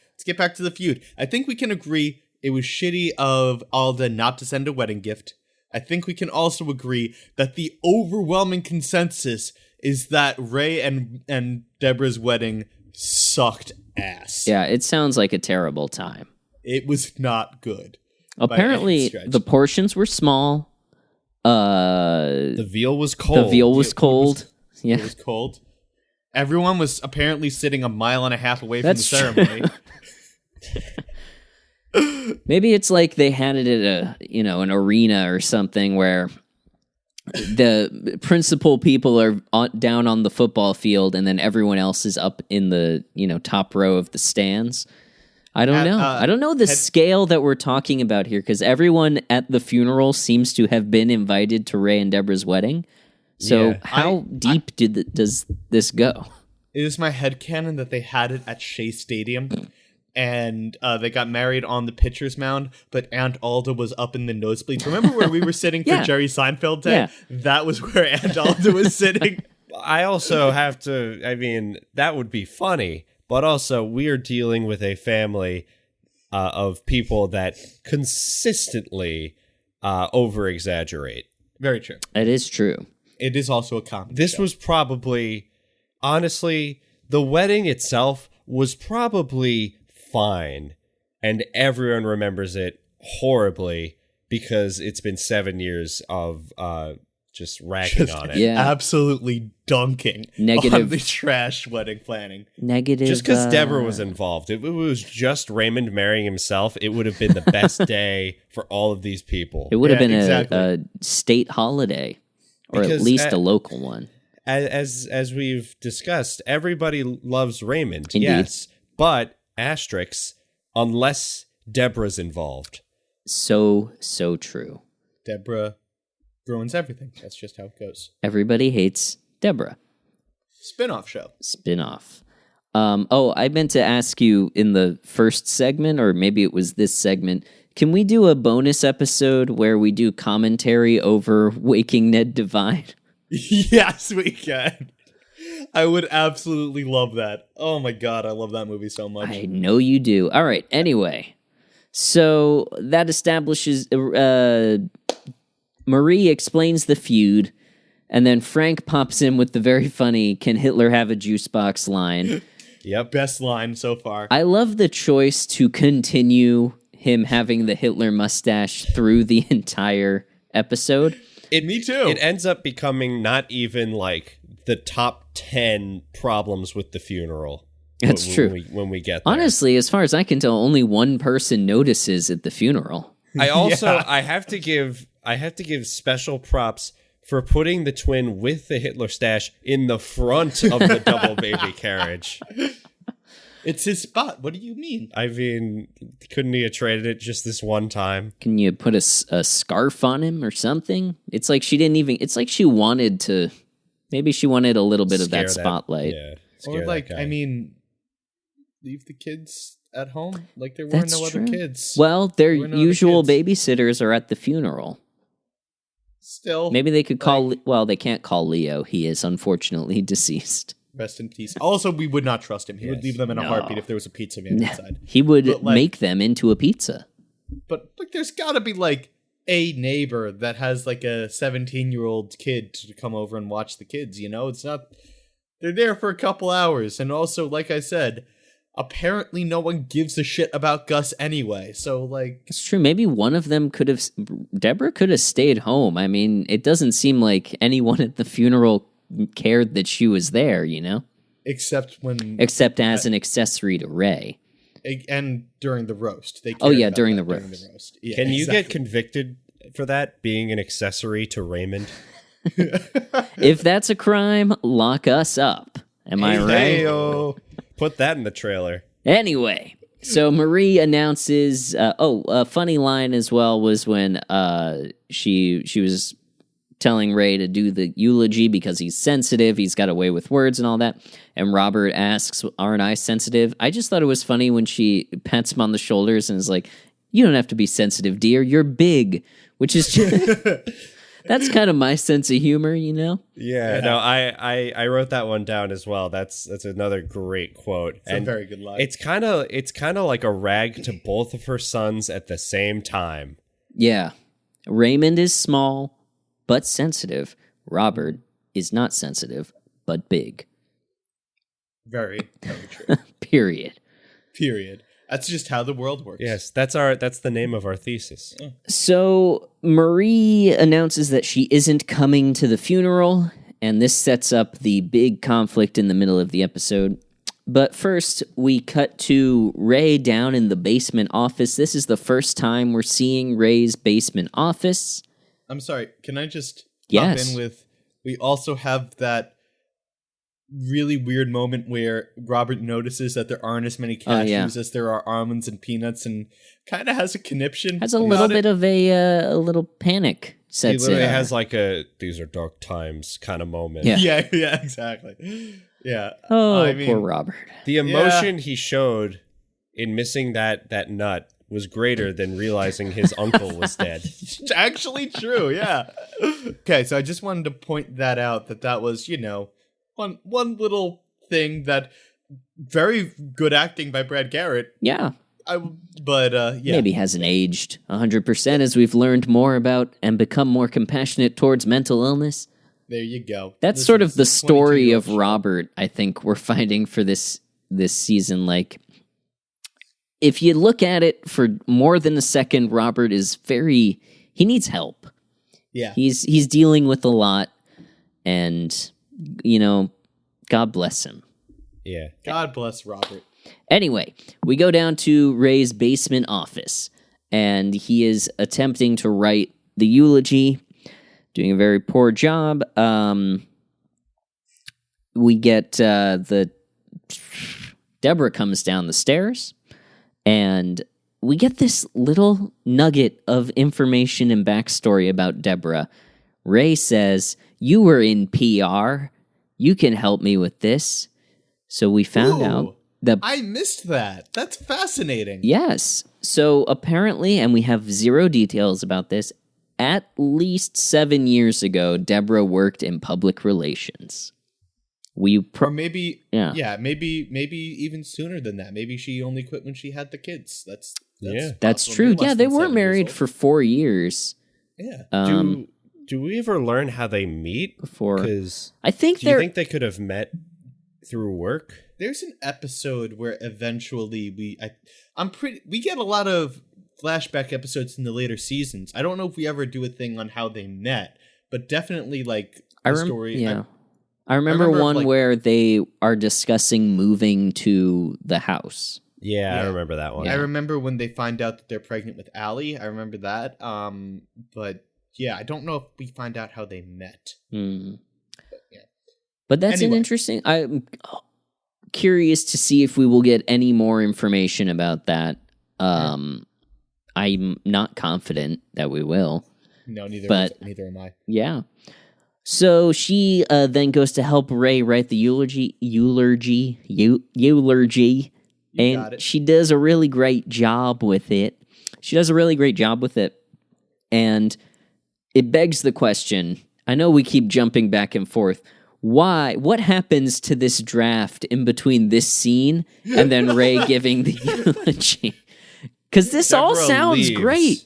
I think we can agree it was shitty of Alda not to send a wedding gift. I think we can also agree that the overwhelming consensus is that Ray and Deborah's wedding sucked ass. Yeah, it sounds like a terrible time. It was not good. Apparently, the portions were small. The veal was cold. Yeah. It was cold. Everyone was apparently sitting a mile and a half away from the ceremony. Maybe it's like they had it at an arena or something where the principal people are down on the football field and then everyone else is up in the top row of the stands. I don't know. I don't know the scale that we're talking about here, because everyone at the funeral seems to have been invited to Ray and Deborah's wedding. So how deep does this go? It is my headcanon that they had it at Shea Stadium, and they got married on the pitcher's mound, but Aunt Alda was up in the nosebleeds. Remember where we were sitting for Jerry Seinfeld Day? Yeah. That was where Aunt Alda was sitting. I also have to, that would be funny, but also we're dealing with a family of people that consistently over-exaggerate. Very true. It is true. It is also a comedy This show. was probably, honestly, the wedding itself was probably fine, and everyone remembers it horribly because it's been 7 years of just ragging on it. Yeah. Absolutely dunking Negative. on the trash wedding planning. Negative. Just because Deborah was involved. If it was just Raymond marrying himself, it would have been the best day for all of these people. It would have been exactly. a state holiday, or Because at least a local one. As we've discussed, everybody loves Raymond, Indeed. yes, but asterisks, unless Deborah's involved. So true. Deborah ruins everything. That's just how it goes. Everybody hates Deborah. Spin-off show. Spin-off. I meant to ask you in the first segment, or maybe it was this segment, can we do a bonus episode where we do commentary over Waking Ned Divine? Yes, we can. I would absolutely love that. Oh my god, I love that movie so much. I know you do. All right, anyway. So that establishes... Marie explains the feud, and then Frank pops in with the very funny "Can Hitler have a juice box?" line. Yep. Best line so far. I love the choice to continue him having the Hitler mustache through the entire episode. Me too. It ends up becoming not even like the top 10 problems with the funeral. That's true. When we get there. Honestly, as far as I can tell, only one person notices at the funeral. I also Yeah. I have to give special props for putting the twin with the Hitler stash in the front of the double baby carriage. It's his spot. What do you mean? Couldn't he have traded it just this one time? Can you put a scarf on him or something? It's like she didn't even... It's like she wanted to... Maybe she wanted a little bit of that spotlight. Or like, leave the kids at home. Like there weren't no other kids. Well, their There were no other usual kids. babysitters are at the funeral. Still, Maybe they could call... Well, they can't call Leo. He is unfortunately deceased. rest in peace. Also, we would not trust him. He would leave them in a heartbeat if there was a pizza van inside. He would But, like- make them into a pizza. But like, there's got to be like a neighbor that has like a 17-year-old kid to come over and watch the kids. You know, it's not. They're there for a couple hours, and also, like I said, apparently no one gives a shit about Gus anyway. So like, It's true. Maybe one of them could have... Deborah could have stayed home. I mean, it doesn't seem like anyone at the funeral cared that she was there, you know? except as an accessory to Ray. and during the roast. They Oh, cared yeah, about during that the roast. Yeah, Can you get exactly. convicted for that, being an accessory to Raymond? If that's a crime, lock us up. Am I right? Hey-o. Put that in the trailer. Anyway, so Marie announces... a funny line as well was when she was telling Ray to do the eulogy because he's sensitive. He's got a way with words and all that. And Robert asks, aren't I sensitive? I just thought it was funny when she pats him on the shoulders and is like, you don't have to be sensitive, dear. You're big, which is just... That's kind of my sense of humor, you know? Yeah, no, I wrote that one down as well. That's another great quote. It's a very good line. It's kind of like a rag to both of her sons at the same time. Yeah. Raymond is small, but sensitive. Robert is not sensitive, but big. Very, very true. Period. That's just how the world works. Yes, that's the name of our thesis. So Marie announces that she isn't coming to the funeral, and this sets up the big conflict in the middle of the episode. But first, we cut to Ray down in the basement office. This is the first time we're seeing Ray's basement office. I'm sorry, can I just Yes. hop in with... We also have that really weird moment where Robert notices that there aren't as many cashews as there are almonds and peanuts, and kind of has a conniption. Has a little bit of a little panic He sets literally in. has like a "these are dark times" kind of moment. Yeah. Yeah, exactly. Yeah. Oh, I mean, poor Robert. The emotion he showed in missing that nut was greater than realizing his uncle was dead. It's actually true, yeah. Okay, so I just wanted to point that out, that was, one little thing that very good acting by Brad Garrett. Yeah. Yeah. Maybe hasn't aged 100% as we've learned more about and become more compassionate towards mental illness. There you go. That's This sort of is the story of 22-year-old show. Robert, I think we're finding for this season. Like, if you look at it for more than a second, Robert is he needs help. Yeah. He's dealing with a lot, and, God bless him. Yeah. God bless Robert. Anyway, we go down to Ray's basement office, and he is attempting to write the eulogy, doing a very poor job. We get Deborah comes down the stairs, and we get this little nugget of information and backstory about Deborah. Ray says, "You were in PR. You can help me with this." So we found out that... I missed that. That's fascinating. Yes. So apparently, and we have zero details about this, at least 7 years ago, Deborah worked in public relations. Or maybe, Yeah. maybe even sooner than that. Maybe she only quit when she had the kids. That's That's possible. true. Maybe less Yeah, they than weren't 7 years married old. for 4 years. Yeah. Do we ever learn how they meet? Before. Because I think do you they're... think they could have met through work? There's an episode where eventually we get a lot of flashback episodes in the later seasons. I don't know if we ever do a thing on how they met, but definitely like the story. Yeah. I remember one like, where they are discussing moving to the house. Yeah, I Yeah. remember that one. I remember when they find out that they're pregnant with Allie. I remember that. But yeah, I don't know if we find out how they met. But that's an Anyway. interesting... I'm curious to see if we will get any more information about that. I'm not confident that we will. No, neither am I. Yeah. So she then goes to help Ray write the eulogy, and got it. she does a really great job with it. And it begs the question, I know we keep jumping back and forth, why? What happens to this draft in between this scene and then Ray giving the eulogy? Because this all Deborah sounds leaves. great.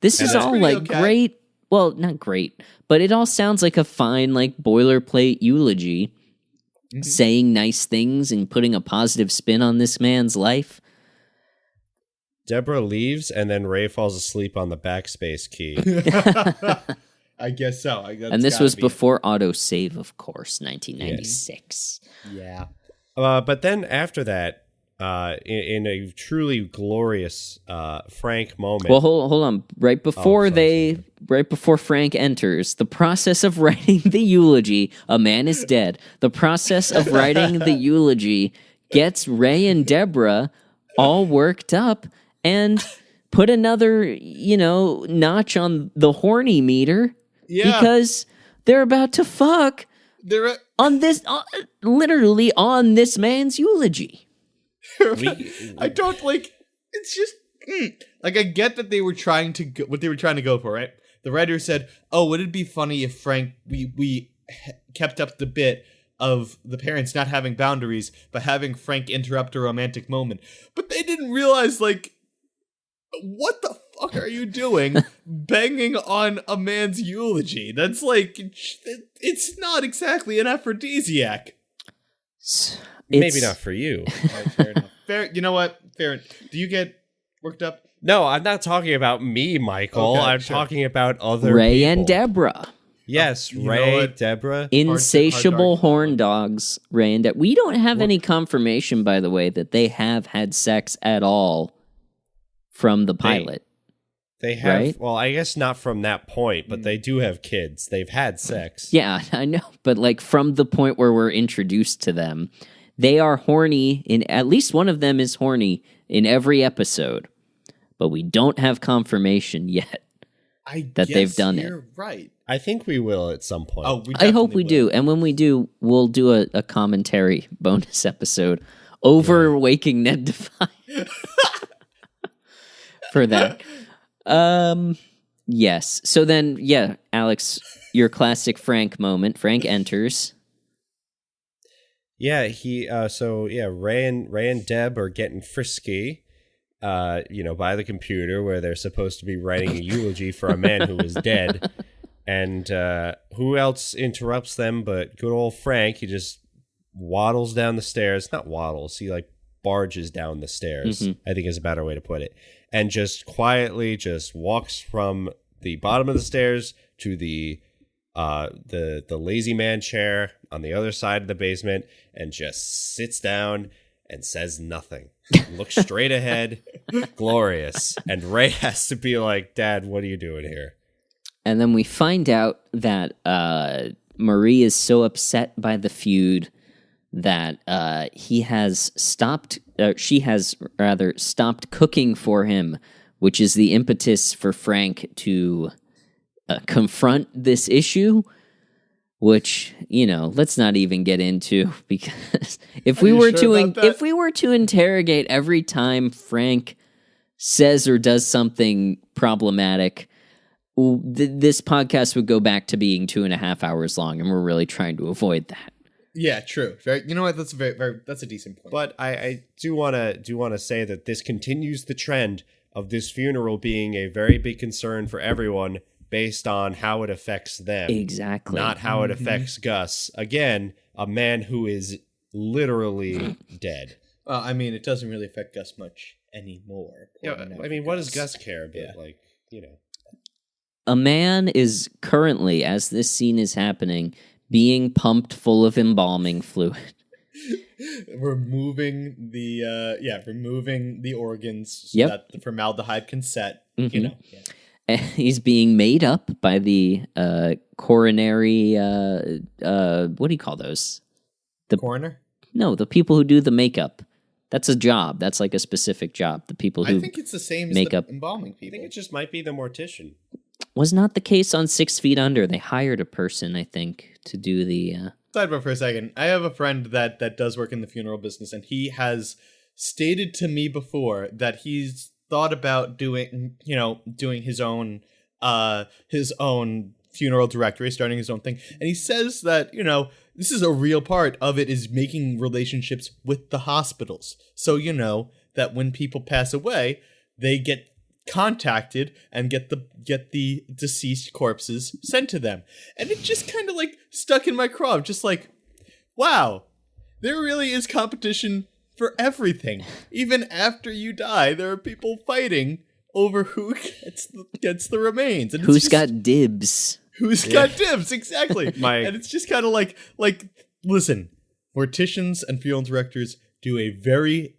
This is that's all pretty like okay. great. Well, not great, but it all sounds like a fine, like boilerplate eulogy, saying nice things and putting a positive spin on this man's life. Deborah leaves, and then Ray falls asleep on the backspace key. I guess so. And this was before autosave, of course, 1996. Yeah. But then after that, in a truly glorious Frank moment. Well, hold on. Right before Frank enters, the process of writing the eulogy, a man is dead. The process of writing the eulogy gets Ray and Deborah all worked up and put another, notch on the horny meter. Yeah. Because They're about to fuck They're on this, literally on this man's eulogy. I don't like. It's just like I get that they were trying to what they were trying to go for, right? The writer said, "Oh, would it be funny if Frank we kept up the bit of the parents not having boundaries, but having Frank interrupt a romantic moment?" But they didn't realize, like, what the fuck are you doing, banging on a man's eulogy? That's like, it's not exactly an aphrodisiac. Maybe not for you. Right, fair enough. Fair. You know what? Fair. Do you get worked up? No, I'm not talking about me, Michael. Okay, I'm sure. talking about other Ray people. and Deborah. Yes, You know Ray, what? Deborah. Insatiable hard to horn dogs, Ray and Deborah. We don't have any confirmation, by the way, that they have had sex at all from the pilot. They have, right? well, I guess not from that point, but they do have kids. They've had sex. Yeah, I know. But like from the point where we're introduced to them, they are horny at least one of them is horny in every episode. But we don't have confirmation yet that they've done it. You're right. I think we will at some point. Oh, we I hope we definitely will. do. And when we do, we'll do a commentary bonus episode over Waking Ned to Fire for that. Yes. So then, yeah, Alex, your classic Frank moment. Frank enters. Yeah, Ray and Deb are getting frisky, by the computer where they're supposed to be writing a eulogy for a man who is dead. And who else interrupts them but good old Frank? He just waddles down the stairs. Not waddles, he like barges down the stairs, I think is a better way to put it. And just quietly just walks from the bottom of the stairs to the lazy man chair on the other side of the basement and just sits down and says nothing. Looks straight ahead. Glorious. And Ray has to be like, "Dad, what are you doing here?" And then we find out that Marie is so upset by the feud that she has stopped cooking for him, which is the impetus for Frank to confront this issue, which, let's not even get into, because if we were to interrogate every time Frank says or does something problematic, this podcast would go back to being 2.5 hours long, and we're really trying to avoid that. Yeah, true. You know what? That's that's a decent point. But I do want to say that this continues the trend of this funeral being a very big concern for everyone based on how it affects them. Exactly. Not how it affects Gus. Again, a man who is literally dead. I mean, it doesn't really affect Gus much anymore. Yeah, I mean, what does Gus care? But A man is currently, as this scene is happening, being pumped full of embalming fluid. removing the organs so that the formaldehyde can set. And he's being made up by the coronary. What do you call those? The coroner? No, the people who do the makeup. That's a job. That's like a specific job. The people who I think it's the same makeup. as the embalming I people. think it just might be the mortician. Was not the case on 6 Feet Under. They hired a person, I think, to do the... Sidebar for a second. I have a friend that does work in the funeral business, and he has stated to me before that he's thought about doing his own funeral directory, starting his own thing. And he says that, this is a real part of it, is making relationships with the hospitals. So, that when people pass away, they get contacted and get the deceased corpses sent to them. And it just kind of like stuck in my craw. I'm just like, wow, there really is competition for everything. Even after you die, there are people fighting over who gets the remains. And Who's got dibs? Who's got dibs, exactly. And it's just kind of like, listen, morticians and funeral directors do a very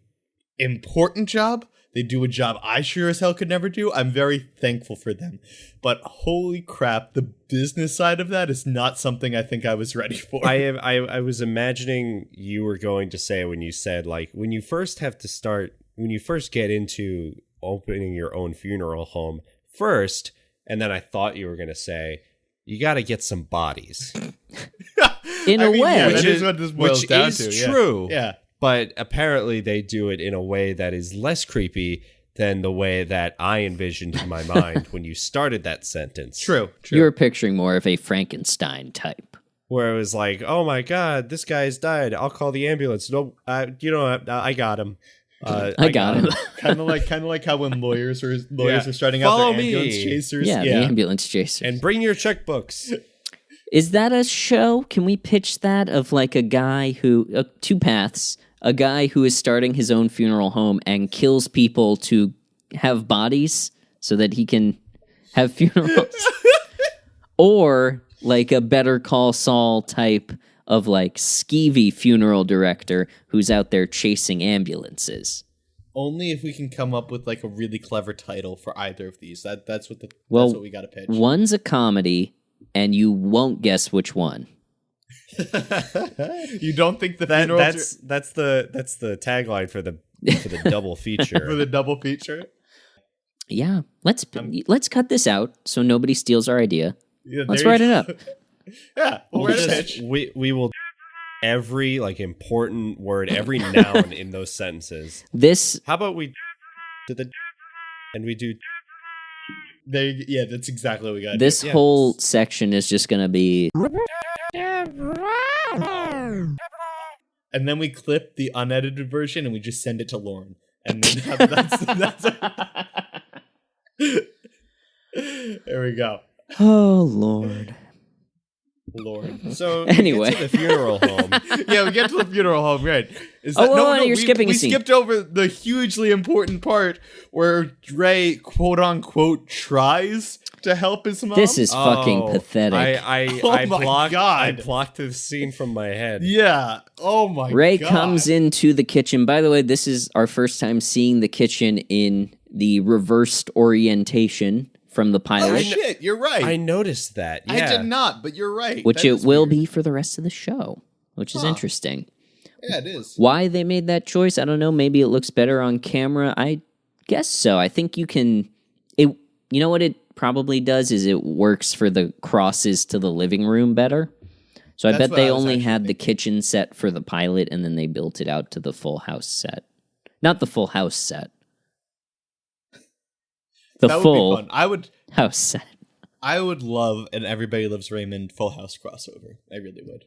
important job. They do a job I sure as hell could never do. I'm very thankful for them. But holy crap, the business side of that is not something I think I was ready for. I was imagining you were going to say when you said, like, when you first get into opening your own funeral home first, and then I thought you were going to say, you got to get some bodies. In a way. Yeah, Which that is- is what this boils which down is to. true. Yeah. But apparently they do it in a way that is less creepy than the way that I envisioned in my mind when you started that sentence. True. You were picturing more of a Frankenstein type. Where it was like, oh my God, this guy's died. I'll call the ambulance. No, you know, I got him. I got him. kind of like how when lawyers are starting Follow out their me. ambulance chasers. Yeah, the ambulance chaser. And bring your checkbooks. Is that a show? Can we pitch that of like a guy who, two paths, a guy who is starting his own funeral home and kills people to have bodies so that he can have funerals? Or like a Better Call Saul type of like skeevy funeral director who's out there chasing ambulances. Only if we can come up with like a really clever title for either of these. That's what we got to pitch. One's a comedy, and you won't guess which one. You don't think That's the tagline for the double feature. for the double feature? Yeah, let's cut this out so nobody steals our idea. Yeah, Let's there write you it up. Yeah, we'll write a pitch. We will every like important word, every noun in those sentences. This How about we do the and we do Yeah, that's exactly what we got. this whole section is just gonna be And then we clip the unedited version and we just send it to Lauren. And then that's there we go. oh Lord. Lord. so Anyway. we get to the funeral home. Yeah, we get to the funeral home, right? You're skipping a scene. We skipped over the hugely important part where Ray, quote unquote, tries to help his mom. This is fucking pathetic. I my blocked God. I blocked the scene from my head. Yeah. Oh my Ray God. comes into the kitchen. By the way, this is our first time seeing the kitchen in the reversed orientation from the Oh pilot, shit, you're right. I noticed that. Yeah. I did not, but you're right. which That it is will weird. be for the rest of the show, which is Huh. interesting. Yeah, it is. Why they made that choice, I don't know. Maybe it looks better on camera. I guess so. I think you can. You know what it probably does is it works for the crosses to the living room better. So I That's bet what they I was only actually had the thinking. kitchen set for the pilot, and then they built it out to the full house set. Not the full house set. The That would full be fun. house set. I would love an Everybody Loves Raymond Full House crossover. I really would.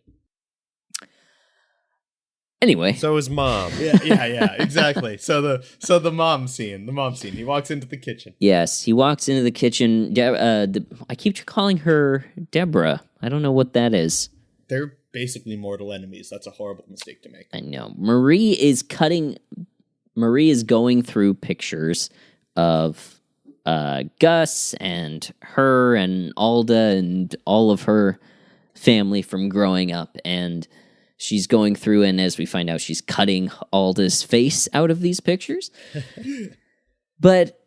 Anyway, So his mom. Yeah, exactly. So the mom scene. He walks into the kitchen. yes, he walks into the kitchen. I keep calling her Deborah. I don't know what that is. They're basically mortal enemies. That's a horrible mistake to make. I know. Marie is going through pictures of Gus and her and Alda and all of her family from growing up, and she's going through, and as we find out, she's cutting Alda's face out of these pictures. But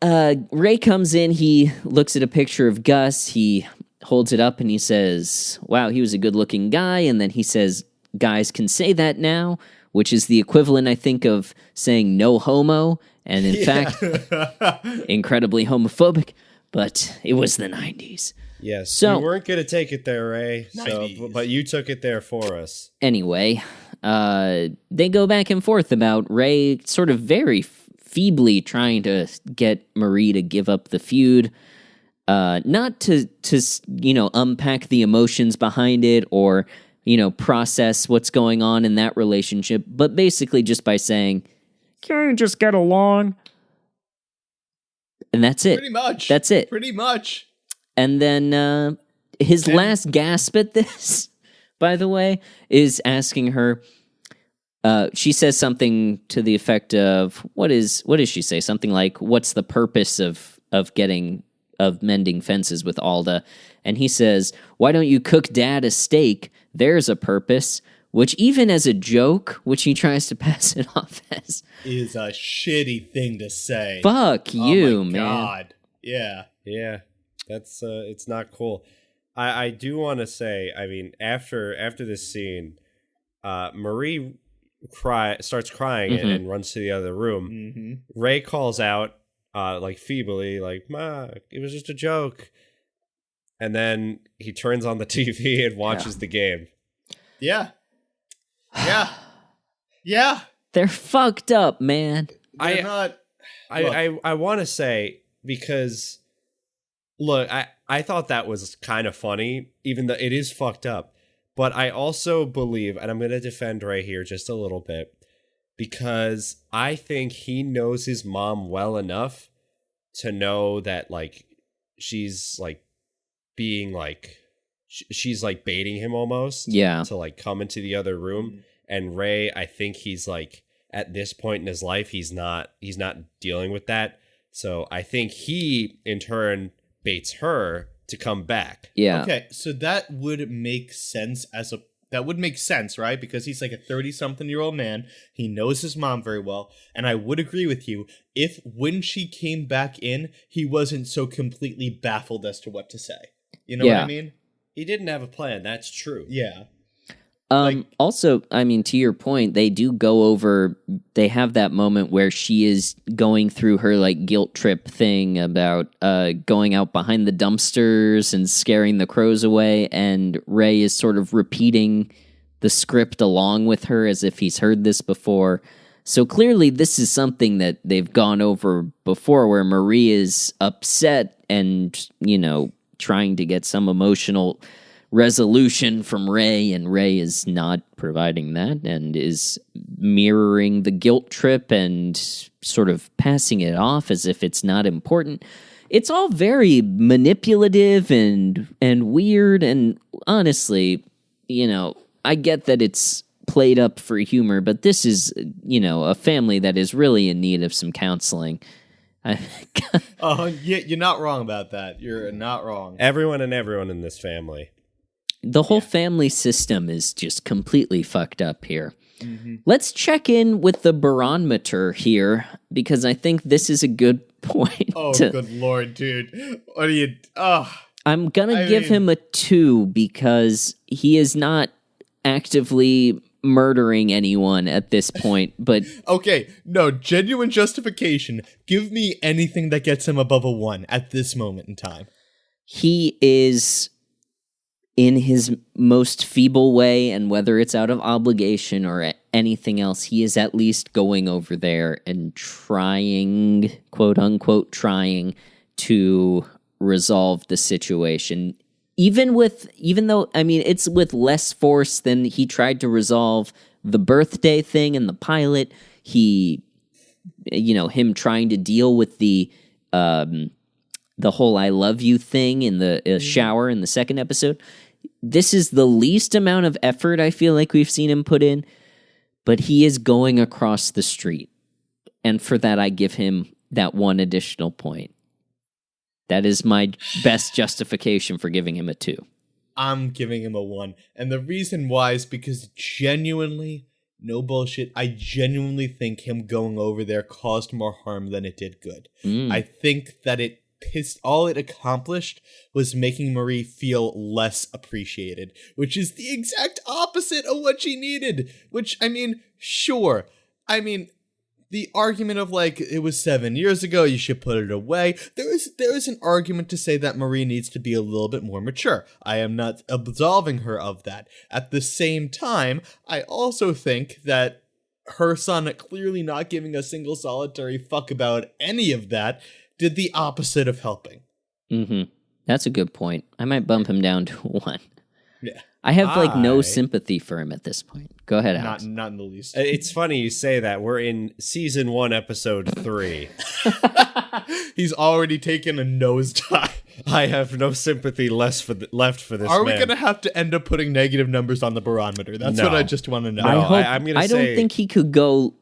Ray comes in, he looks at a picture of Gus, he holds it up and he says, wow, he was a good-looking guy, and then he says, guys can say that now, which is the equivalent, I think, of saying no homo, and in fact, incredibly homophobic, but it was the 90s. Yes. So- we weren't gonna take it there, Ray. So, 90s. but you took it there for us. Anyway, they go back and forth about Ray sort of very feebly trying to get Marie to give up the feud, not to unpack the emotions behind it or process what's going on in that relationship, but basically just by saying, "Can you just get along?" And that's it. Pretty much. That's it. Pretty much. And then his last gasp at this, by the way, is asking her. She says something to the effect of, what does she say? Something like, "What's the purpose of mending fences with Alda?" And he says, "Why don't you cook Dad a steak? There's a purpose." Which, even as a joke, which he tries to pass it off as, Is a shitty thing to say. fuck you, oh my man. God. Yeah. Yeah, that's it's not cool. I do want to say, I mean, after this scene, Marie starts crying Mm-hmm. and runs to the other room. Mm-hmm. Ray calls out, like feebly, like, "Ma, it was just a joke." and then he turns on the TV and watches the game. Yeah. Yeah. They're fucked up, man. They're not. I want to say, because look, I thought that was kind of funny, even though it is fucked up. But I also believe, and I'm going to defend Ray here just a little bit, because I think he knows his mom well enough to know that, like, she's, like, being, like, she's, like, baiting him almost. Yeah. To, like, come into the other room. And Ray, I think he's, like, at this point in his life, he's not dealing with that. So I think he, in turn, baits her to come back. Yeah. Okay, so that would make sense right? Because he's like a 30-something-year-old man. He knows his mom very well. And I would agree with you if when she came back in, he wasn't so completely baffled as to what to say. You know what I mean? He didn't have a plan. That's true. Yeah. Also, I mean, to your point, they have that moment where she is going through her, like, guilt trip thing about going out behind the dumpsters and scaring the crows away, and Ray is sort of repeating the script along with her as if he's heard this before. So clearly this is something that they've gone over before, where Marie is upset and, you know, trying to get some emotional resolution from Ray, and Ray is not providing that and is mirroring the guilt trip and sort of passing it off as if it's not important. It's all very manipulative and weird, and honestly, you know, I get that it's played up for humor, but this is, you know, a family that is really in need of some counseling. Oh, yeah, you're not wrong about that. You're not wrong. Everyone in this family. The whole family system is just completely fucked up here. Mm-hmm. Let's check in with the Baronmeter here, because I think this is a good point. Oh, good lord, dude. What are you... Oh. I'm gonna give him a 2 because he is not actively murdering anyone at this point, but... Okay, no, genuine justification. Give me anything that gets him above a 1 at this moment in time. He is... in his most feeble way, and whether it's out of obligation or anything else, he is at least going over there and trying, quote unquote, trying to resolve the situation. Even though, I mean, it's with less force than he tried to resolve the birthday thing in the pilot. He, you know, him trying to deal with the whole I love you thing in the shower in the second episode. This is the least amount of effort I feel like we've seen him put in, but he is going across the street. And for that, I give him that 1 additional point. That is my best justification for giving him a 2. I'm giving him a 1. And the reason why is because genuinely, no bullshit, I genuinely think him going over there caused more harm than it did good. I think that all it accomplished was making Marie feel less appreciated, which is the exact opposite of what she needed. Which, I mean, sure. I mean, the argument of, like, it was 7 years ago, you should put it away. There is an argument to say that Marie needs to be a little bit more mature. I am not absolving her of that. At the same time, I also think that her son clearly not giving a single solitary fuck about any of that did the opposite of helping. Mm-hmm. That's a good point. I might bump him down to 1. Yeah. I have no sympathy for him at this point. Go ahead, Alex. Not in the least. It's funny you say that. We're in season 1, episode 3. He's already taken a nosedive. I have no sympathy left for this Are we man. going to have to end up putting negative numbers on the barometer? That's what I just want to know. No, I don't think he could go...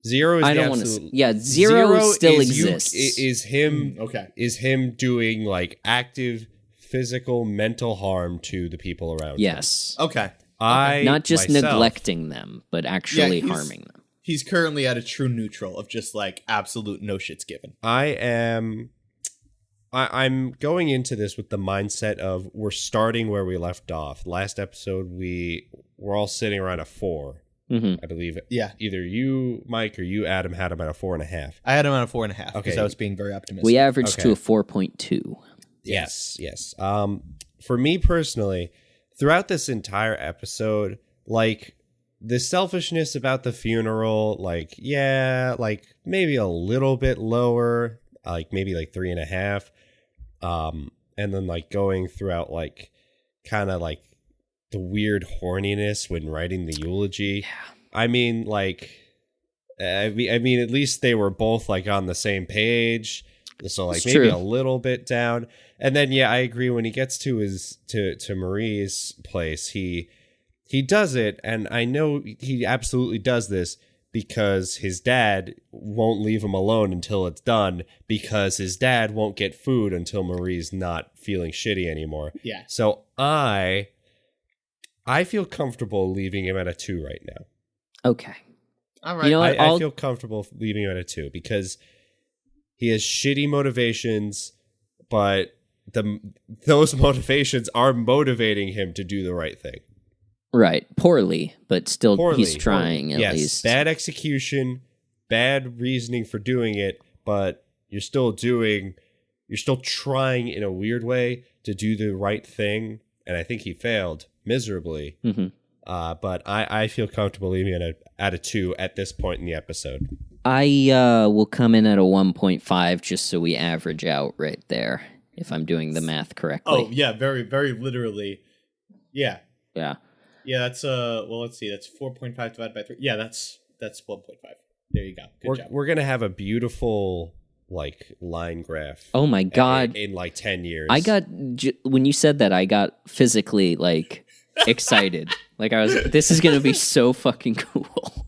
0 is I the don't want absolute... to... Yeah, 0 still is exists. Is him... Okay. Is him doing, like, active physical, mental harm to the people around him. Yes. Okay. Not just myself, neglecting them, but actually harming them. He's currently at a true neutral of just, like, absolute no shits given. I'm going into this with the mindset of we're starting where we left off. Last episode, we're all sitting around a 4. Mm-hmm. I believe. Yeah. Either you, Mike, or you, Adam, had him at a 4.5. I had him at a 4.5 because Okay. I was being very optimistic. We averaged to a 4.2. Yes. For me personally, throughout this entire episode, like the selfishness about the funeral, like, yeah, like maybe a little bit lower, like maybe like 3.5. And then like going throughout like kind of like the weird horniness when writing the eulogy. Yeah. I mean, like, I mean, at least they were both like on the same page. So like It's maybe true. a little bit down. And then, yeah, I agree. When he gets to to Marie's place, he does it. And I know he absolutely does this because his dad won't leave him alone until it's done, because his dad won't get food until Marie's not feeling shitty anymore. Yeah. So I feel comfortable leaving him at a 2 right now. Okay. All right. You know what? I feel comfortable leaving him at a 2 because he has shitty motivations, but those motivations are motivating him to do the right thing. Right. Poorly, but still he's Poorly. trying at Yes, least. bad execution, bad reasoning for doing it, but you're still trying in a weird way to do the right thing, and I think he failed miserably. Mhm. But I feel comfortable leaving it at a 2 at this point in the episode. I will come in at a 1.5 just so we average out right there, if I'm doing the math correctly. Oh, yeah, very, very literally. Yeah. Yeah. Yeah, that's, well, let's see. That's 4.5 divided by 3. Yeah, that's 1.5. There you go. Good job. We're going to have a beautiful, like, line graph. Oh my God. In like 10 years. I got, when you said that, I got physically, like, excited. Like, this is going to be so fucking cool.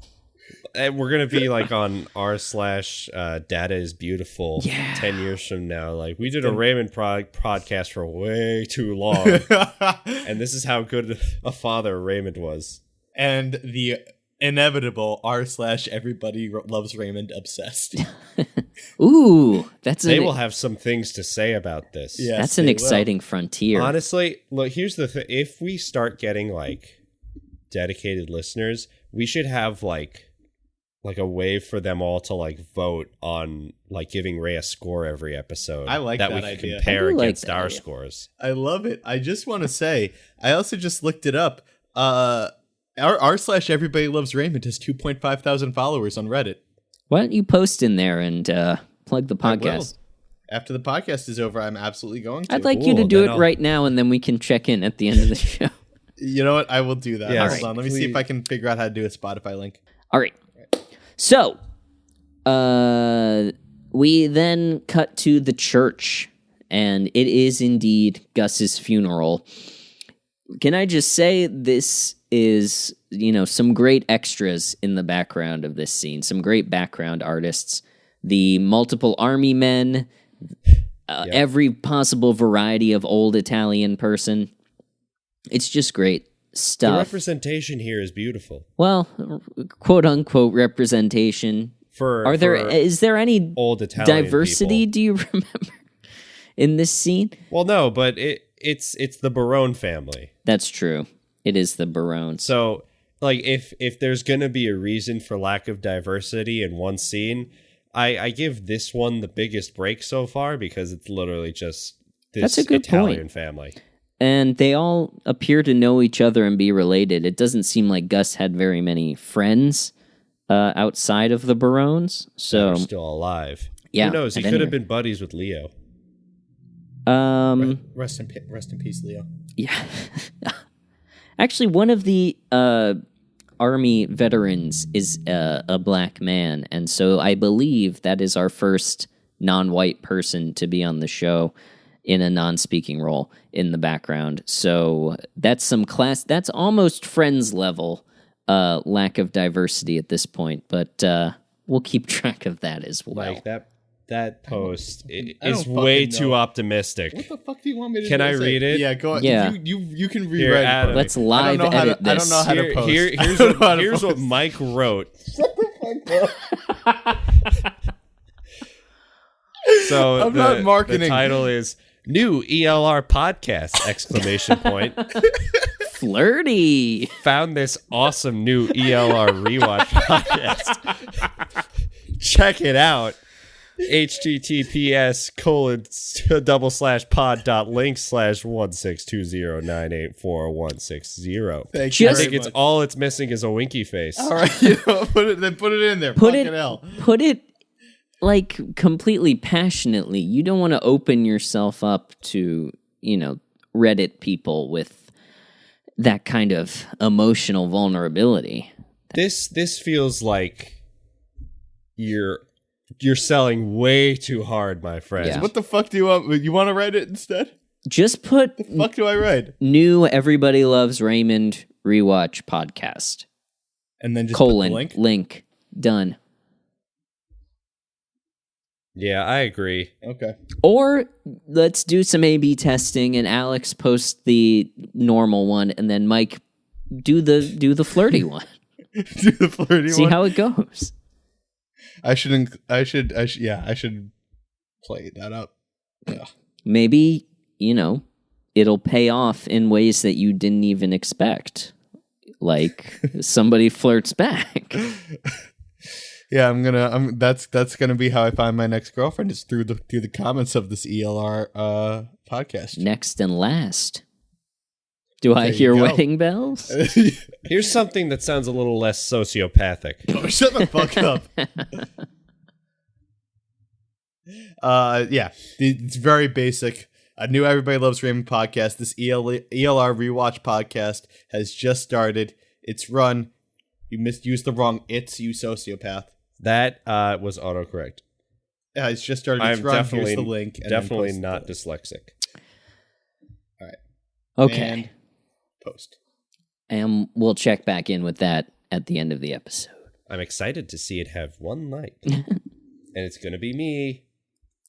And we're going to be like on r/data is beautiful 10 years from now. Like, we did a Raymond podcast for way too long. And this is how good a father Raymond was. And the inevitable r/Everybody Loves Raymond obsessed. Ooh, They will have some things to say about this. Yes, that's an they exciting frontier. Honestly, look, here's the thing. If we start getting like dedicated listeners, we should have like a way for them all to like vote on like giving Ray a score every episode. I like that that we can idea. compare I do like against that our idea. scores. I love it. I just want to say, I also just looked it up. r/Everybody Loves Raymond has 2.5 thousand followers on Reddit. Why don't you post in there and plug the I will. podcast? After the podcast is over, I'm absolutely going to. I'd like you to Cool, do then it I'll- right now, and then we can check in at the end of the show. You know what? I will do that. Yes, Hold on. Let me see if please. I can figure out how to do a Spotify link. All right. So, we then cut to the church, and it is indeed Gus's funeral. Can I just say this is, some great extras in the background of this scene, some great background artists, the multiple army men, every possible variety of old Italian person. It's just great The stuff. representation here is beautiful. Well, quote unquote representation. Is there any old Italian diversity? people. Do you remember in this scene? Well, no, but it's the Barone family. That's true. It is the Barones. So, like, if there's gonna be a reason for lack of diversity in one scene, I give this one the biggest break so far because it's literally just this That's a good Italian point. family. And they all appear to know each other and be related. It doesn't seem like Gus had very many friends outside of the Barones. So, They're still alive. yeah, Who knows? He at could any have been buddies with Leo. Rest in peace, Leo. Yeah. Actually, one of the Army veterans is a black man, and so I believe that is our first non-white person to be on the show in a non-speaking role in the background. So that's some class. That's almost Friends level lack of diversity at this point, but we'll keep track of that as well. Like that post I is don't way fucking too know. optimistic. What the fuck do you want me to do? Can I Say- read it? Yeah, go on. Yeah. You can Here, rewrite Adam. it. Let's live edit I this. don't know how to post. Here's I don't know how to here's what post. Mike wrote. So I'm not marketing. The title is New ELR Podcast! Exclamation point. Flirty. Found this awesome new ELR rewatch podcast. Check it out. https://pod.link/162098416 Thank you I very think it's all it's missing is a winky face. All right, put it in there. Put Fucking it, hell. put it like completely passionately. You don't want to open yourself up to, Reddit people with that kind of emotional vulnerability. This feels like you're selling way too hard, my friend. Yeah. What the fuck do you want? You want to write it instead? Just put The fuck do I write? new Everybody Loves Raymond rewatch podcast. And then just put the link. Done. Yeah, I agree. Okay. Or let's do some A/B testing, and Alex post the normal one, and then Mike do the flirty one. Do the flirty See one. how it goes. I should play that up. Yeah. Maybe it'll pay off in ways that you didn't even expect. Like somebody flirts back. Yeah, that's gonna be how I find my next girlfriend, is through the comments of this ELR podcast. Next and last. Do I There you hear go. wedding bells? Here's something that sounds a little less sociopathic. Oh, shut the fuck up. Yeah, it's very basic. A new Everybody Loves Raymond podcast. This ELR rewatch podcast has just started. It's run. You used the wrong "it's," you sociopath. That was autocorrect. It's just started. It's I'm run. definitely Here's the link. And then definitely post not the- dyslexic. All right. Okay. And post. And we'll check back in with that at the end of the episode. I'm excited to see it have one like, and it's gonna be me.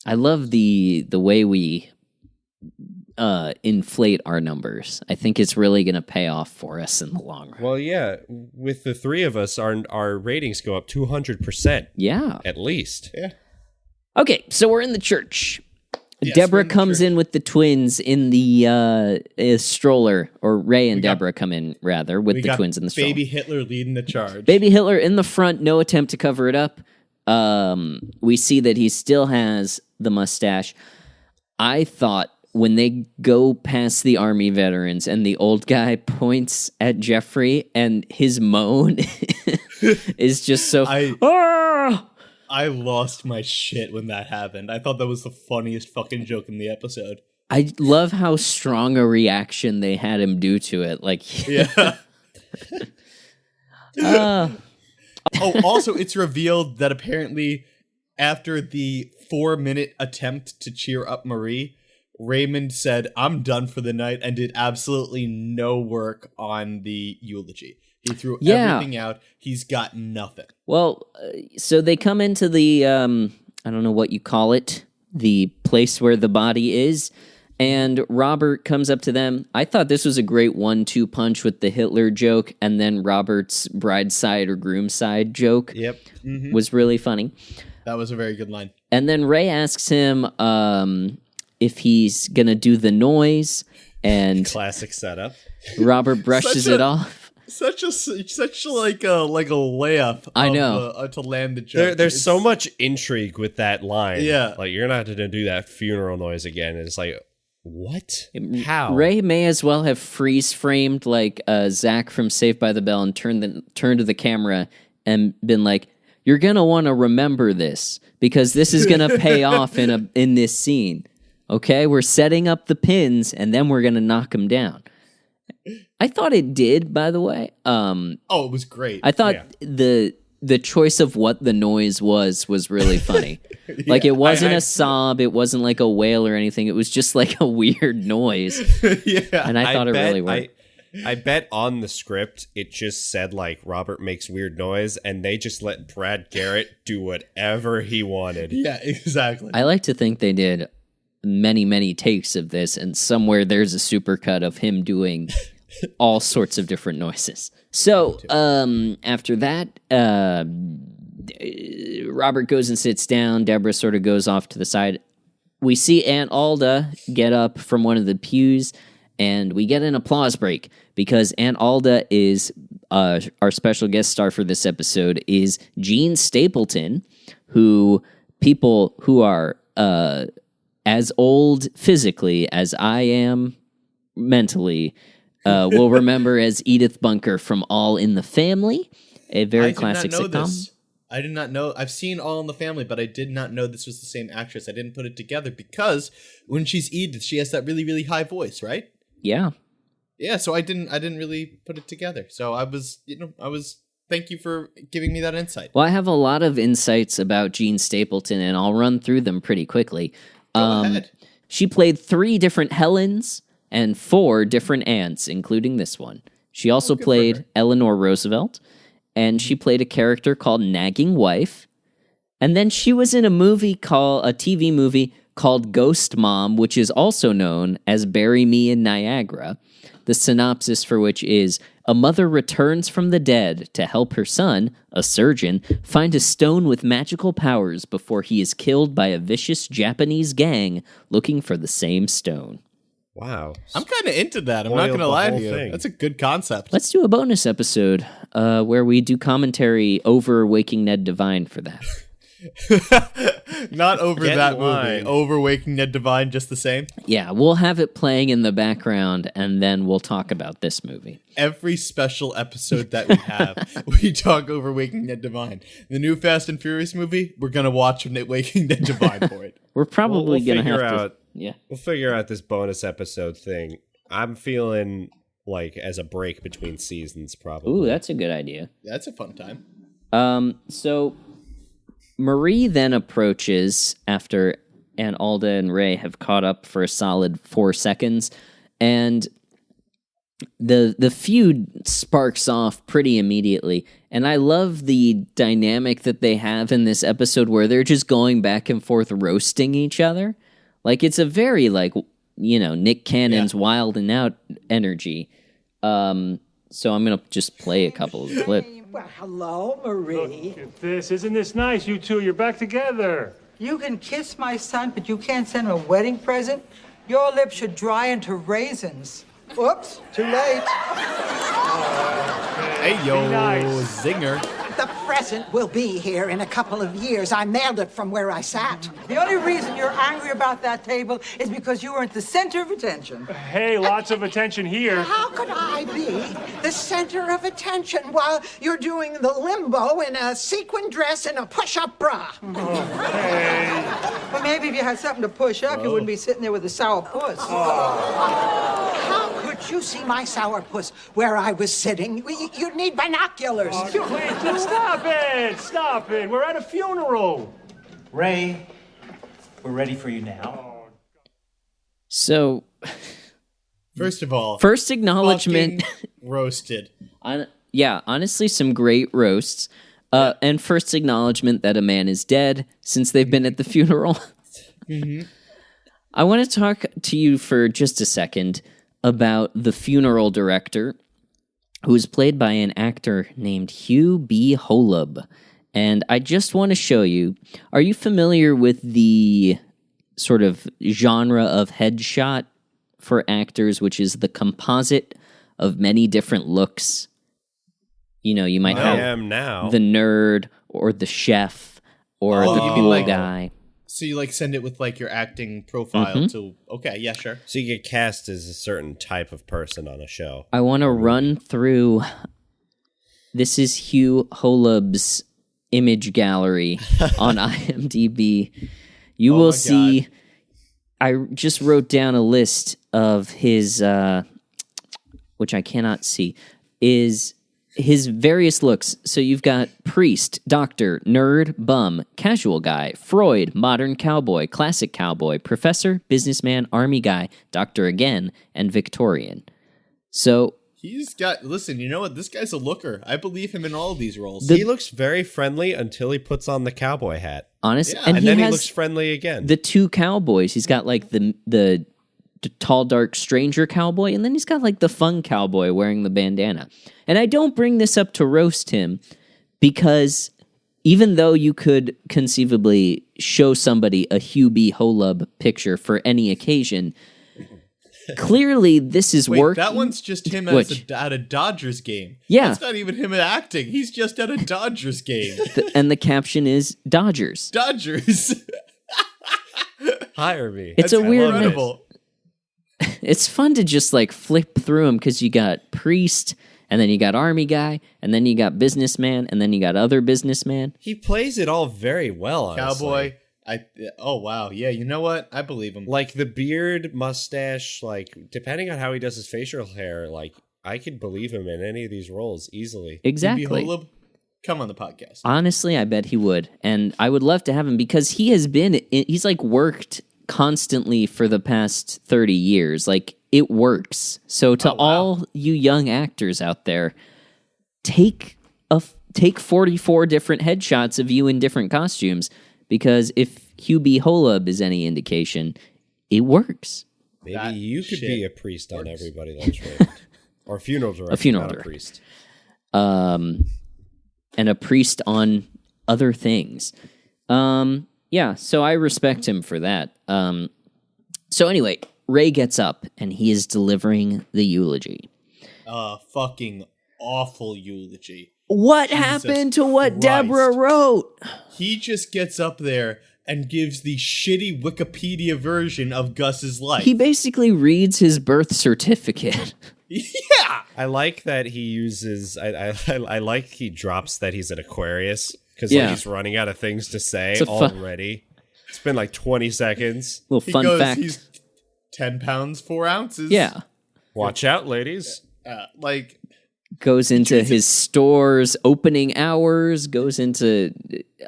I love the way we inflate our numbers. I think it's really going to pay off for us in the long run. Well, yeah, with the three of us, our ratings go up 200%. Yeah. At least. Yeah. Okay, so we're in the church. Yes, we're Deborah in the comes church. in with the twins in the stroller, or Ray and Deborah come in, rather, with We the got twins in the stroller. Baby Hitler leading the charge. Baby Hitler in the front, no attempt to cover it up. We see that he still has the mustache. I thought when they go past the army veterans and the old guy points at Jeffrey and his moan is just so... I lost my shit when that happened. I thought that was the funniest fucking joke in the episode. I love how strong a reaction they had him do to it. Like, Yeah. Oh, also, it's revealed that apparently after the 4-minute attempt to cheer up Marie, Raymond said, "I'm done for the night," and did absolutely no work on the eulogy. He threw everything out. He's got nothing. well, so they come into the, I don't know what you call it, the place where the body is, and Robert comes up to them. I thought this was a great 1-2 punch with the Hitler joke, and then Robert's bride side or groom side joke Yep. Mm-hmm. was really funny. That was a very good line. And then Ray asks him if he's going to do the noise, and Classic setup. Robert brushes Such a- it off. Such like a layup. I know. To land the joke. There's It's- so much intrigue with that line. Yeah. Like, you're not going to do that funeral noise again. And it's like, what? How? Ray may as well have freeze framed like Zach from Saved by the Bell and turned to the camera and been like, "You're gonna want to remember this because this is gonna pay off in this scene. Okay, we're setting up the pins and then we're gonna knock them down." I thought it did, by the way. Oh, it was great. I thought the choice of what the noise was really funny. Like, it wasn't a sob, it wasn't like a wail or anything. It was just like a weird noise. Yeah. And I thought it bet- really worked. I bet on the script it just said like Robert makes weird noise, and they just let Brad Garrett do whatever he wanted. Yeah, exactly. I like to think they did many, many takes of this, and somewhere there's a supercut of him doing all sorts of different noises. So, after that, Robert goes and sits down. Deborah sort of goes off to the side. We see Aunt Alda get up from one of the pews, and we get an applause break because Aunt Alda is our special guest star for this episode is Jean Stapleton, who people who are as old physically as I am mentally will remember as Edith Bunker from All in the Family, a very classic sitcom. I did not know. I've seen All in the Family, but I did not know this was the same actress. I didn't put it together because when she's Edith, she has that really, really high voice, right? Yeah. Yeah, so I didn't really put it together. So thank you for giving me that insight. Well, I have a lot of insights about Jean Stapleton, and I'll run through them pretty quickly. Go ahead. She played 3 different Helens and 4 different Annes, including this one. She also played Eleanor Roosevelt, and she played a character called Nagging Wife. And then she was in a TV movie called Ghost Mom, which is also known as Bury Me in Niagara. The synopsis for which is, a mother returns from the dead to help her son, a surgeon, find a stone with magical powers before he is killed by a vicious Japanese gang looking for the same stone. Wow. I'm kind of into that. I'm not going to lie to you. Thing. That's a good concept. Let's do a bonus episode where we do commentary over Waking Ned Divine for that. Not over Get that in movie. line. Over Waking Ned Divine, just the same. Yeah, we'll have it playing in the background, and then we'll talk about this movie. Every special episode that we have, we talk over Waking Ned Divine. The new Fast and Furious movie, we're going to watch Waking Ned Divine for it. We're probably We'll going to figure have out- to... Yeah. We'll figure out this bonus episode thing. I'm feeling like as a break between seasons, probably. Ooh, that's a good idea. That's a fun time. So Marie then approaches after Aunt Alda and Ray have caught up for a solid 4 seconds, and the feud sparks off pretty immediately. And I love the dynamic that they have in this episode where they're just going back and forth roasting each other. Like, it's a very, Nick Cannon's Wild and Out energy. So I'm going to just play a couple of the clips. Well, hello, Marie. Isn't this nice? You two, you're back together. You can kiss my son, but you can't send him a wedding present? Your lips should dry into raisins. Whoops, too late. Hey, yo, nice. zinger. The present will be here in a couple of years. I mailed it from where I sat. The only reason you're angry about that table is because you weren't the center of attention. Hey, lots of attention here. How could I be the center of attention while you're doing the limbo in a sequin dress and a push-up bra? Hey. Well, maybe if you had something to push up, you wouldn't be sitting there with a sour puss. How could you see my sour puss where I was sitting? You'd need binoculars. Please, stop it. We're at a funeral. Ray, we're ready for you now. So, First of all, first acknowledgement. fucking roasted. Honestly, some great roasts. And first acknowledgement that a man is dead since they've been at the funeral. I want to talk to you for just a second about the funeral director, who is played by an actor named Hugh B. Holub. And I just want to show you, are you familiar with the sort of genre of headshot for actors, which is the composite of many different looks? You know, you might I have am now. the nerd or the chef or Oh, the you mean cool like- guy. So you send it with your acting profile to, okay, yeah, sure. So you get cast as a certain type of person on a show. I want to run through. This is Hugh Holub's image gallery on IMDb. You will my see. I just wrote down a list of his, which I cannot see, is his various looks. So you've got priest, doctor, nerd, bum, casual guy, Freud, modern cowboy, classic cowboy, professor, businessman, army guy, doctor again, and Victorian. So Listen, you know what? This guy's a looker. I believe him in all of these roles. He looks very friendly until he puts on the cowboy hat. honestly, Yeah, and, And then he has looks friendly again. the 2 cowboys. He's got like the tall, dark stranger cowboy, and then he's got like the fun cowboy wearing the bandana. And I don't bring this up to roast him, because even though you could conceivably show somebody a Hugh B. Holub picture for any occasion, clearly this is Wait, working. that one's just him at a Dodgers game. Yeah. That's not even him acting. He's just at a Dodgers game. And the caption is Dodgers. Dodgers. Hire me. It's a weird Incredible. It's fun to just like flip through them because you got priest, and then you got army guy, and then you got businessman, and then you got other businessman. He plays it all very well, honestly. Cowboy. Oh wow, yeah. You know what? I believe him. Like the beard, mustache, like depending on how he does his facial hair, like I could believe him in any of these roles easily. Exactly. Holub, come on the podcast. Honestly, I bet he would, and I would love to have him because he's like worked constantly for the past 30 years. Like it works. So to all you young actors out there, take 44 different headshots of you in different costumes. Because if Hugh B. Holub is any indication, it works. Maybe That you could shit be a priest on Everybody Loves Raymond. Or a funeral director, A funeral not director. a priest. And a priest on other things. Yeah, so I respect him for that. So anyway, Ray gets up and he is delivering the eulogy. Fucking awful eulogy. What happened to what Christ. Deborah wrote? He just gets up there and gives the shitty Wikipedia version of Gus's life. He basically reads his birth certificate. Yeah. I like that he uses. I like he drops that he's an Aquarius because Yeah. he's running out of things to say It's a already. It's been like 20 seconds. Little He fun goes, fact. he's 10 pounds, 4 ounces. Yeah. Watch out, ladies. Like, Goes into his store's opening hours, goes into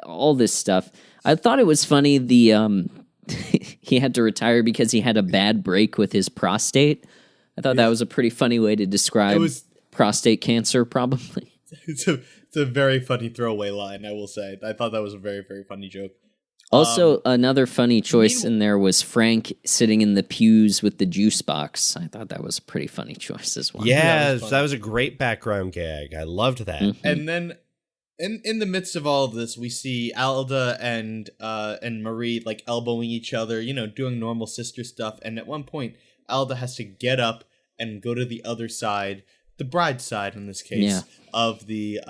all this stuff. I thought it was funny he had to retire because he had a bad break with his prostate. I thought that was a pretty funny way to describe prostate cancer, probably. it's a very funny throwaway line, I will say. I thought that was a very, very funny joke. Also, another funny choice in there was Frank sitting in the pews with the juice box. I thought that was a pretty funny choice as well. Yeah, was funny. that was a great background gag. I loved that. Mm-hmm. And then in the midst of all of this, we see Alda and Marie like elbowing each other, doing normal sister stuff. And at one point, Alda has to get up and go to the other side, the bride's side in this case, of the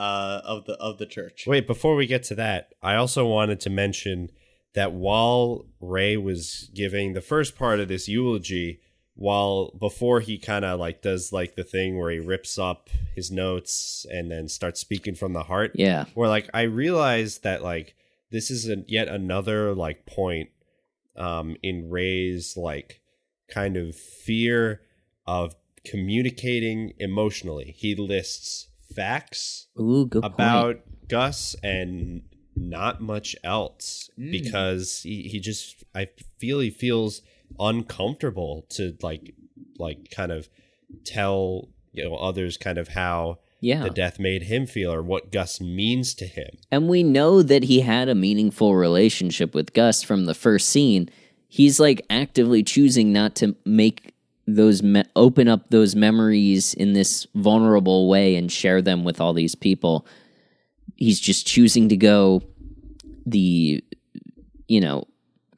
church. Wait, before we get to that, I also wanted to mention that while Ray was giving the first part of this eulogy, before he kind of like does like the thing where he rips up his notes and then starts speaking from the heart. Yeah. Where like I realized that like this is yet another like point in Ray's like kind of fear of communicating emotionally. He lists facts Ooh, good about point. Gus and not much else because he just I feel he feels uncomfortable to like kind of tell others kind of how the death made him feel or what Gus means to him. And we know that he had a meaningful relationship with Gus from the first scene. He's like actively choosing not to make those open up those memories in this vulnerable way and share them with all these people. He's just choosing to go the,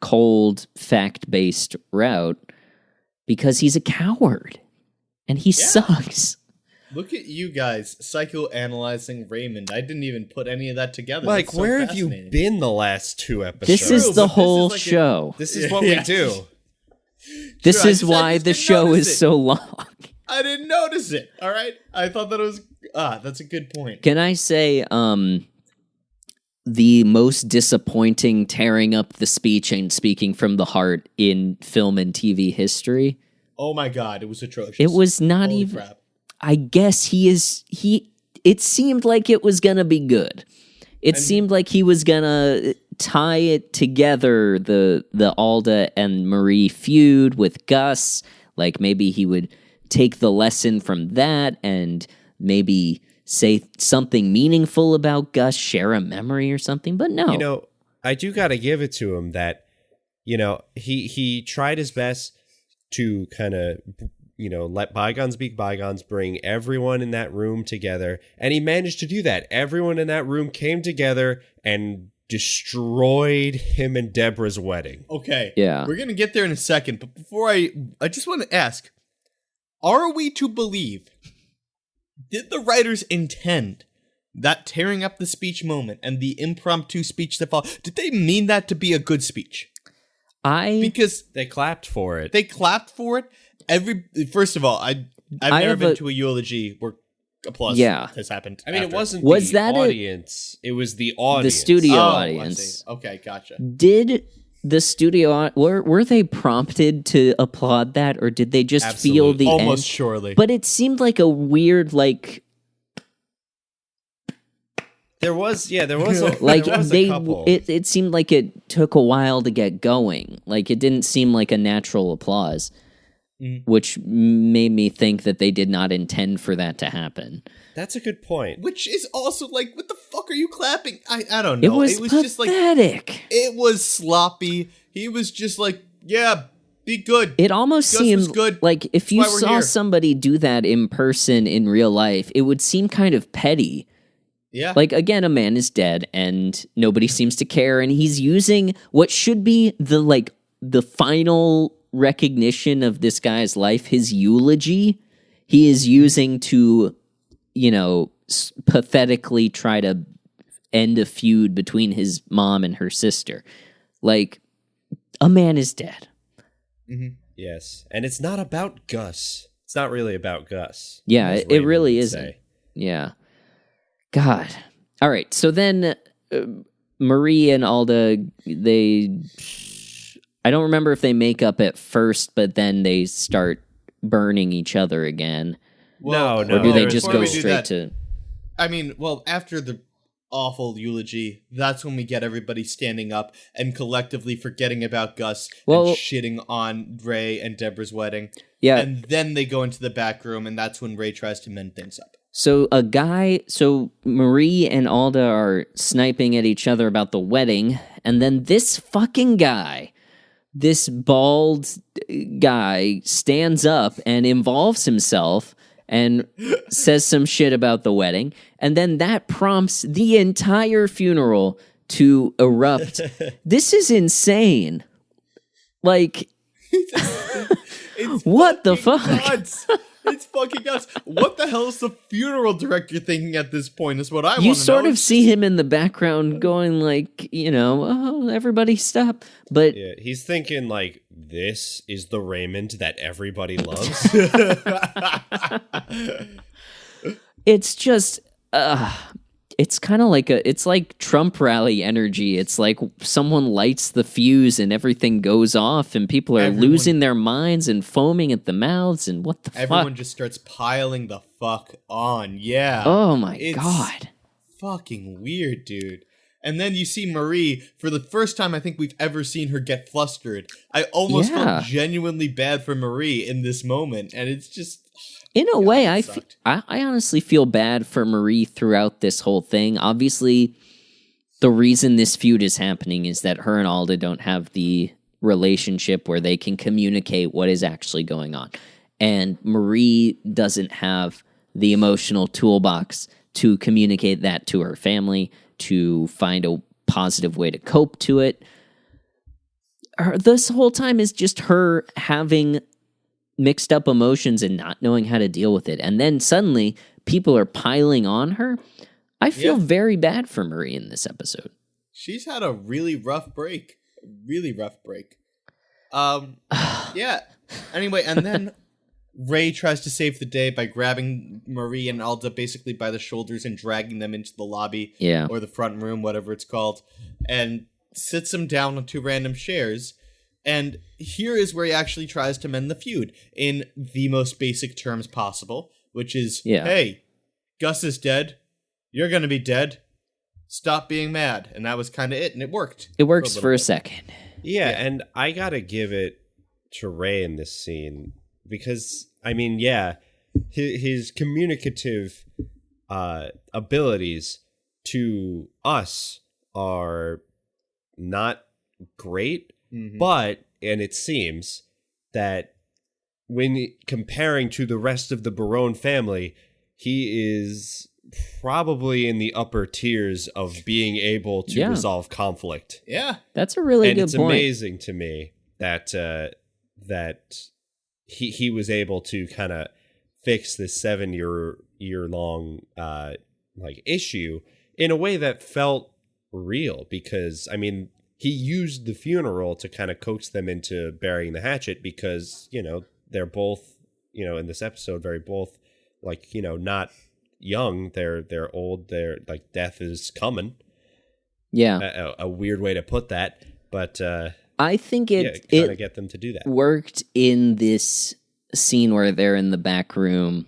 cold, fact-based route because he's a coward and he sucks. Look at you guys psychoanalyzing Raymond. I didn't even put any of that together. Like, That's so where have you fascinating. been the last 2 episodes? This is the whole like show. This is what we do. This Sure, is I why just the didn't show notice is it. so long. I didn't notice it. All right. I thought that it was that's a good point. Can I say the most disappointing tearing up the speech and speaking from the heart in film and TV history? Oh my god, it was atrocious. It was not Holy even crap. I guess it seemed like it was gonna be good. It seemed like he was gonna tie it together, the Alda and Marie feud with Gus. Like maybe he would take the lesson from that and maybe say something meaningful about Gus, share a memory or something. But no. I do got to give it to him that, he tried his best to kind of, let bygones be bygones, bring everyone in that room together. And he managed to do that. Everyone in that room came together and destroyed him and Deborah's wedding. Okay. Yeah. We're going to get there in a second, but before I just want to ask, Are we to believe, did the writers intend that tearing up the speech moment and the impromptu speech that followed, did they mean that to be a good speech? Because they clapped for it. they clapped for it. First of all, I've never been to a eulogy where applause has happened. I mean, after. it wasn't Was the that audience. It was the audience. The studio I audience. see. Okay, gotcha. Did the studio were they prompted to applaud that, or did they just feel the Almost end? surely. But it seemed like a weird There was a, like there was they a couple. it seemed like it took a while to get going. Like it didn't seem like a natural applause, which made me think that they did not intend for that to happen. That's a good point. Which is also like, what the fuck are you clapping? I don't know. It was just like, pathetic. it was sloppy. He was just like, yeah, be good. It almost Gus was seemed good. like if you That's why we're saw here. somebody do that in person in real life, it would seem kind of petty. Yeah. Like, again, a man is dead and nobody seems to care, and he's using what should be the final recognition of this guy's life, his eulogy, he is using to, pathetically try to end a feud between his mom and her sister. Like, a man is dead. Yes, and it's not about Gus. It's not really about Gus. Yeah, as it Raymond really would isn't. say. Yeah. God. All right. So then Marie and Alda, I don't remember if they make up at first, but then they start burning each other again. No. Or do they just before go we do straight that, to... I mean, well, after the awful eulogy, that's when we get everybody standing up and collectively forgetting about Gus and shitting on Ray and Deborah's wedding. Yeah. And then they go into the back room, and that's when Ray tries to mend things up. So Marie and Alda are sniping at each other about the wedding, and then this fucking guy, this bald guy, stands up and involves himself and says some shit about the wedding, and then that prompts the entire funeral to erupt. This is insane. Like, what the fuck? Nuts. It's fucking nuts. What the hell is the funeral director thinking at this point is what I want to know. You sort of see him in the background going like, oh, everybody stop. But Yeah, he's thinking like, this is the Raymond that everybody loves. it's just, it's kind of like it's like Trump rally energy. It's like someone lights the fuse and everything goes off and people are losing their minds and foaming at the mouths and what the fuck? Everyone just starts piling the fuck on. Yeah. Oh my It's God. fucking weird, dude. And then you see Marie, for the first time I think we've ever seen her get flustered. I almost felt genuinely bad for Marie in this moment, and it's just... In a way, I honestly feel bad for Marie throughout this whole thing. Obviously, the reason this feud is happening is that her and Alda don't have the relationship where they can communicate what is actually going on. And Marie doesn't have the emotional toolbox to communicate that to her family, to find a positive way to cope to it. This whole time is just her having mixed up emotions and not knowing how to deal with it. And then suddenly people are piling on her. I feel very bad for Marie in this episode. She's had a really rough break. Yeah. Anyway, and then Ray tries to save the day by grabbing Marie and Alda basically by the shoulders and dragging them into the lobby or the front room, whatever it's called, and sits them down on two random chairs. And here is where he actually tries to mend the feud in the most basic terms possible, which is, hey, Gus is dead. You're going to be dead. Stop being mad. And that was kind of it, and it worked. It works for a second. Yeah, and I got to give it to Ray in this scene because, I mean, his communicative abilities to us are not great. But, and it seems that when comparing to the rest of the Barone family, he is probably in the upper tiers of being able to resolve conflict. Yeah. That's a really good point. And it's amazing to me that that he was able to kind of fix this 7-year long like issue in a way that felt real, because I mean, he used the funeral to kind of coax them into burying the hatchet, because, you know, they're both, you know, in this episode, very both like, you know, not young, they're old, they're like, death is coming. Yeah. A weird way to put that, but I think it kind of get them to do that. Worked in this scene where they're in the back room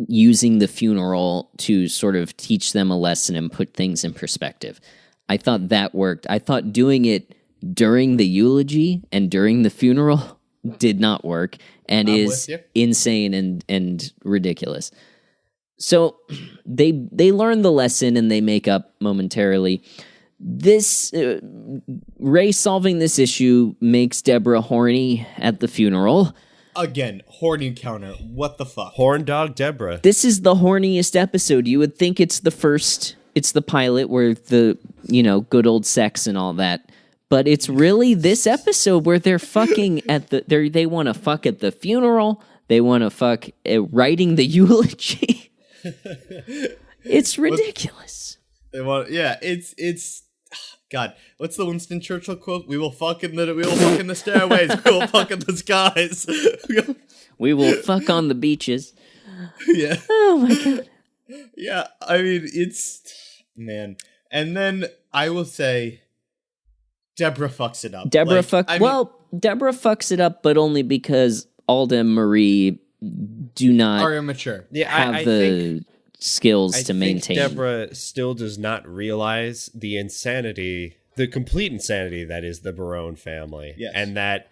using the funeral to sort of teach them a lesson and put things in perspective. I thought that worked. I thought doing it during the eulogy and during the funeral did not work and is insane and ridiculous. So they learn the lesson and they make up momentarily. This Ray solving this issue makes Deborah horny at the funeral. Again, horny counter. What the fuck? Horn dog Deborah. This is the horniest episode. You would think it's the pilot where the, you know, good old sex and all that. But it's really this episode where they're fucking they want to fuck at the funeral. They want to fuck writing the eulogy. It's ridiculous. They want, it's God. What's the Winston Churchill quote? We will fuck in the stairways. We will fuck in the skies. We will fuck on the beaches. Yeah. Oh my God. Yeah, I mean, man. And then I will say, Deborah fucks it up. Deborah fucks it up, but only because Alda and Marie do not are immature. Yeah, have the skills to maintain. Deborah still does not realize the insanity, the complete insanity that is the Barone family. Yes. And that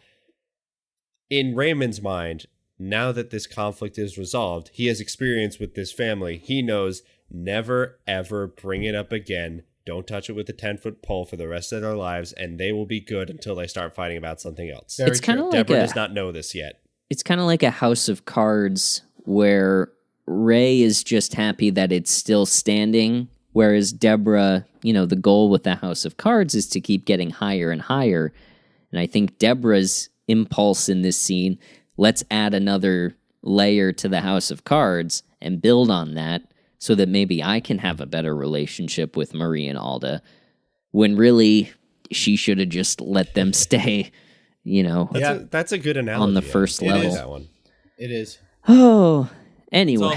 in Raymond's mind, now that this conflict is resolved, he has experience with this family. He knows never, ever bring it up again. Don't touch it with a 10-foot pole for the rest of their lives, and they will be good until they start fighting about something else. It's kind of like Deborah does not know this yet. It's kind of like a House of Cards where Ray is just happy that it's still standing, whereas Deborah, you know, the goal with the House of Cards is to keep getting higher and higher. And I think Deborah's impulse in this scene, let's add another layer to the House of Cards and build on that so that maybe I can have a better relationship with Marie and Alda, when really she should have just let them stay, you know. That's a good analogy. On the first level. That one. It is. Oh, anyway.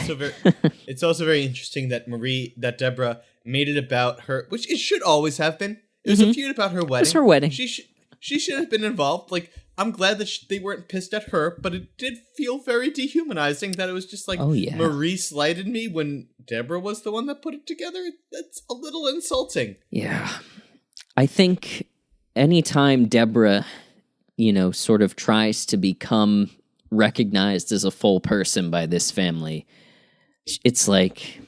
It's also very interesting that Deborah made it about her, which it should always have been. It was a feud about her wedding. It was her wedding. She should have been involved. Like, I'm glad that they weren't pissed at her, but it did feel very dehumanizing that it was just like, oh, yeah. Marie slighted me when Deborah was the one that put it together. That's a little insulting. Yeah. I think anytime Deborah, you know, sort of tries to become recognized as a full person by this family, it's like,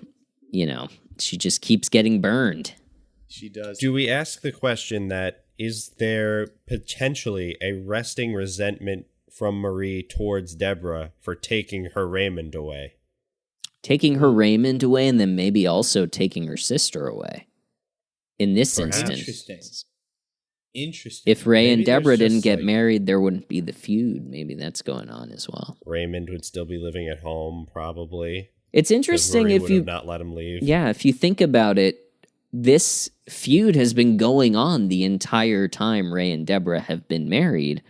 you know, she just keeps getting burned. She does. Do we ask the question that, is there potentially a resting resentment from Marie towards Deborah for taking her Raymond away? Taking her Raymond away and then maybe also taking her sister away. In this instance. Interesting. If Ray and Deborah didn't get married, there wouldn't be the feud. Maybe that's going on as well. Raymond would still be living at home, probably. It's interesting if you not let him leave. Yeah, if you think about it, this feud has been going on the entire time Ray and Deborah have been married.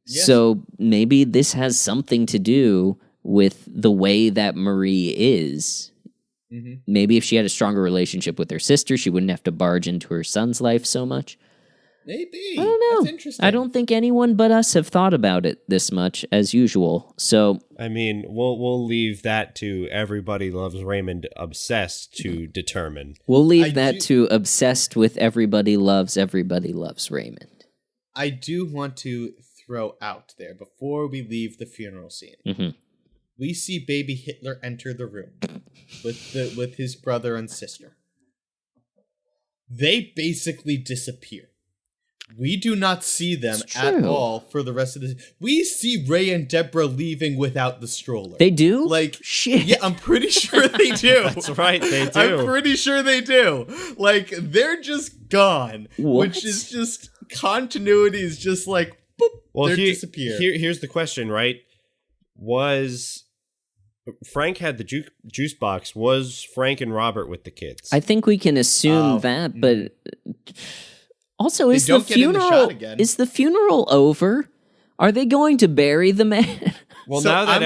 Yes. So maybe this has something to do with the way that Marie is. Mm-hmm. Maybe if she had a stronger relationship with her sister, she wouldn't have to barge into her son's life so much. Maybe. I don't know. That's interesting. I don't think anyone but us have thought about it this much, as usual. So, I mean, we'll leave that to Everybody Loves Raymond Obsessed to determine. We'll leave to Obsessed with Everybody Loves Raymond. I do want to throw out there, before we leave the funeral scene, we see baby Hitler enter the room with his brother and sister. They basically disappear. We do not see them at all for the rest of the... We see Ray and Deborah leaving without the stroller. They do? Like, shit. Yeah, I'm pretty sure they do. That's right, they do. I'm pretty sure they do. Like, they're just gone. What? Which is just... Continuity is just like, boop, well, they disappear. Here's the question, right? Was Frank had the juice box. Was Frank and Robert with the kids? I think we can assume that, but also is the don't get in the funeral shot again. is the funeral over? Are they going to bury the man? Well, So now that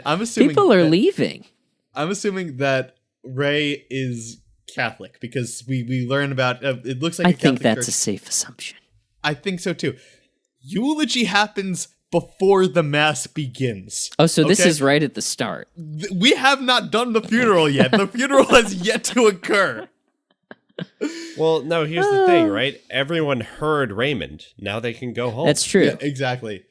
I'm assuming People are that- leaving. I'm assuming that Ray is Catholic because we learn about it looks like I a think Catholic that's church. a safe assumption. I think so too. Eulogy happens before the mass begins. Oh, so this okay? is right at the start. We have not done the funeral yet. The funeral has yet to occur. Well, no, here's the thing, right? Everyone heard Raymond. Now they can go home. That's true. Yeah, exactly.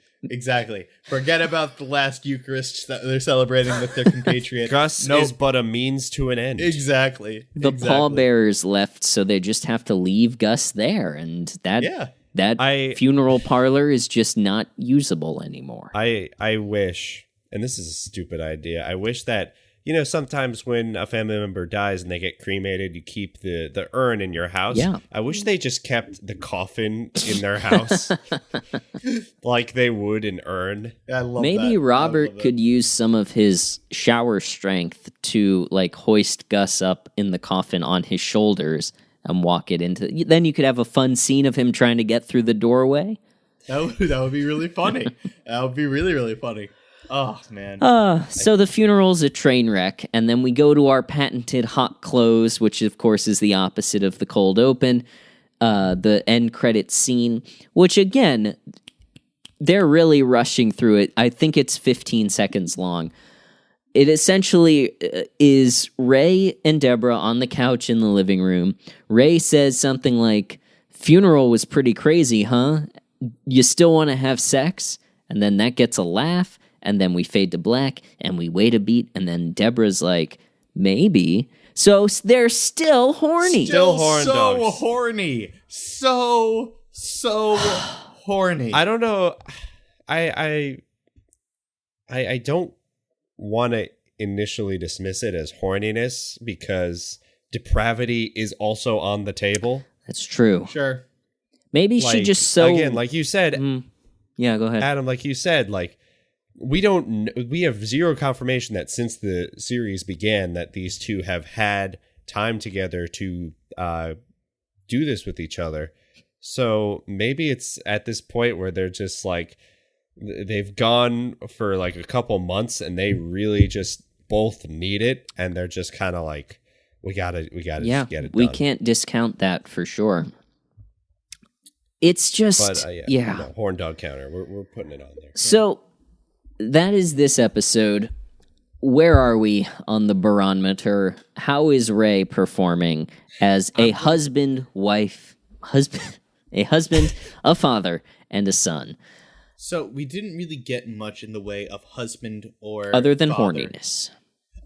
Forget about the last Eucharist that they're celebrating with their compatriot. Gus Nope. is but a means to an end. Exactly. The exactly. pallbearers left, so they just have to leave Gus there, and that funeral parlor is just not usable anymore. I wish, and this is a stupid idea, I wish that, sometimes when a family member dies and they get cremated, you keep the urn in your house. Yeah. I wish they just kept the coffin in their house like they would an urn. I love Maybe that. Robert could use some of his shower strength to hoist Gus up in the coffin on his shoulders and walk it into. Then you could have a fun scene of him trying to get through the doorway. That would be really funny. That would be really, really funny. Oh, man. So the funeral's a train wreck, and then we go to our patented hot close, which of course is the opposite of the cold open. The end credits scene, which again, they're really rushing through it. I think it's 15 seconds long. It essentially is Ray and Deborah on the couch in the living room. Ray says something like, "Funeral was pretty crazy, huh? You still want to have sex?" And then that gets a laugh, and then we fade to black, and we wait a beat, and then Deborah's like, "Maybe." So they're still horny. Still horn so dogs. horny. So horny. I don't know. I don't want to initially dismiss it as horniness because depravity is also on the table. That's true. Sure. Maybe she just so... Again, like you said, Yeah, go ahead. Adam, like you said, we have zero confirmation that since the series began that these two have had time together to do this with each other. So maybe it's at this point where they're just they've gone for a couple months and they really just both need it, and they're just kind of we gotta just get it done. We can't discount that for sure. It's just horn dog counter. We're putting it on there. So that is this episode. Where are we on the Baronmeter? How is Ray performing as a husband, a father, and a son? So we didn't really get much in the way of husband or Other than father. horniness.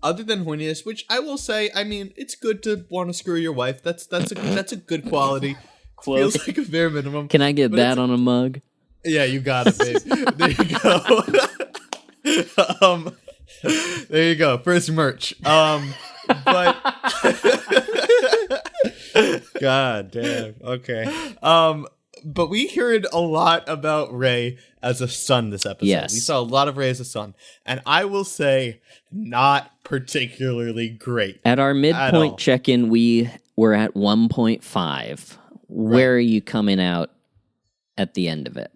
Other than horniness, which I will say, I mean, it's good to want to screw your wife. That's a good quality. Feels like a bare minimum. Can I get that on a mug? Yeah, you got it, babe. There you go. There you go. First merch. But God damn. Okay. But we heard a lot about Ray as a son this episode. Yes. We saw a lot of Ray as a son. And I will say, not particularly great. At our all. midpoint check-in, we were at 1.5. Where are you coming out at the end of it?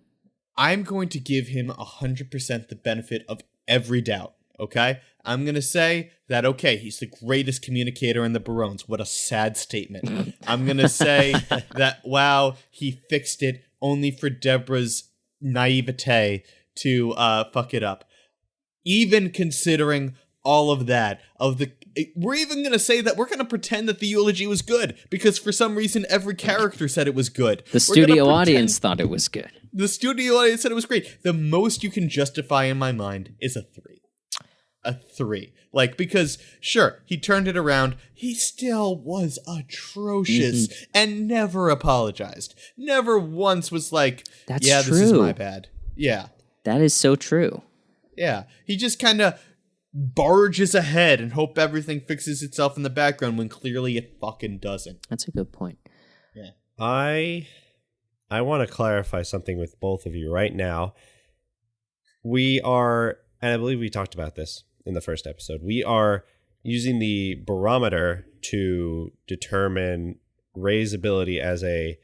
I'm going to give him 100% the benefit of every doubt, okay? I'm going to say that, okay, he's the greatest communicator in the Barones. What a sad statement. I'm going to say that, wow, he fixed it only for Deborah's naivete to fuck it up. Even considering all of that, we're even going to say that we're going to pretend that the eulogy was good because for some reason every character said it was good. The studio audience thought it was good. The studio audience said it was great. The most you can justify in my mind is a 3. A 3. Because, sure, he turned it around. He still was atrocious and never apologized. Never once was like, That's yeah, true. this is my bad. Yeah. That is so true. Yeah. He just kind of barges ahead and hope everything fixes itself in the background when clearly it fucking doesn't. That's a good point. Yeah. I want to clarify something with both of you right now. We are, and I believe we talked about this, in the first episode. We are using the barometer to determine Ray's ability as a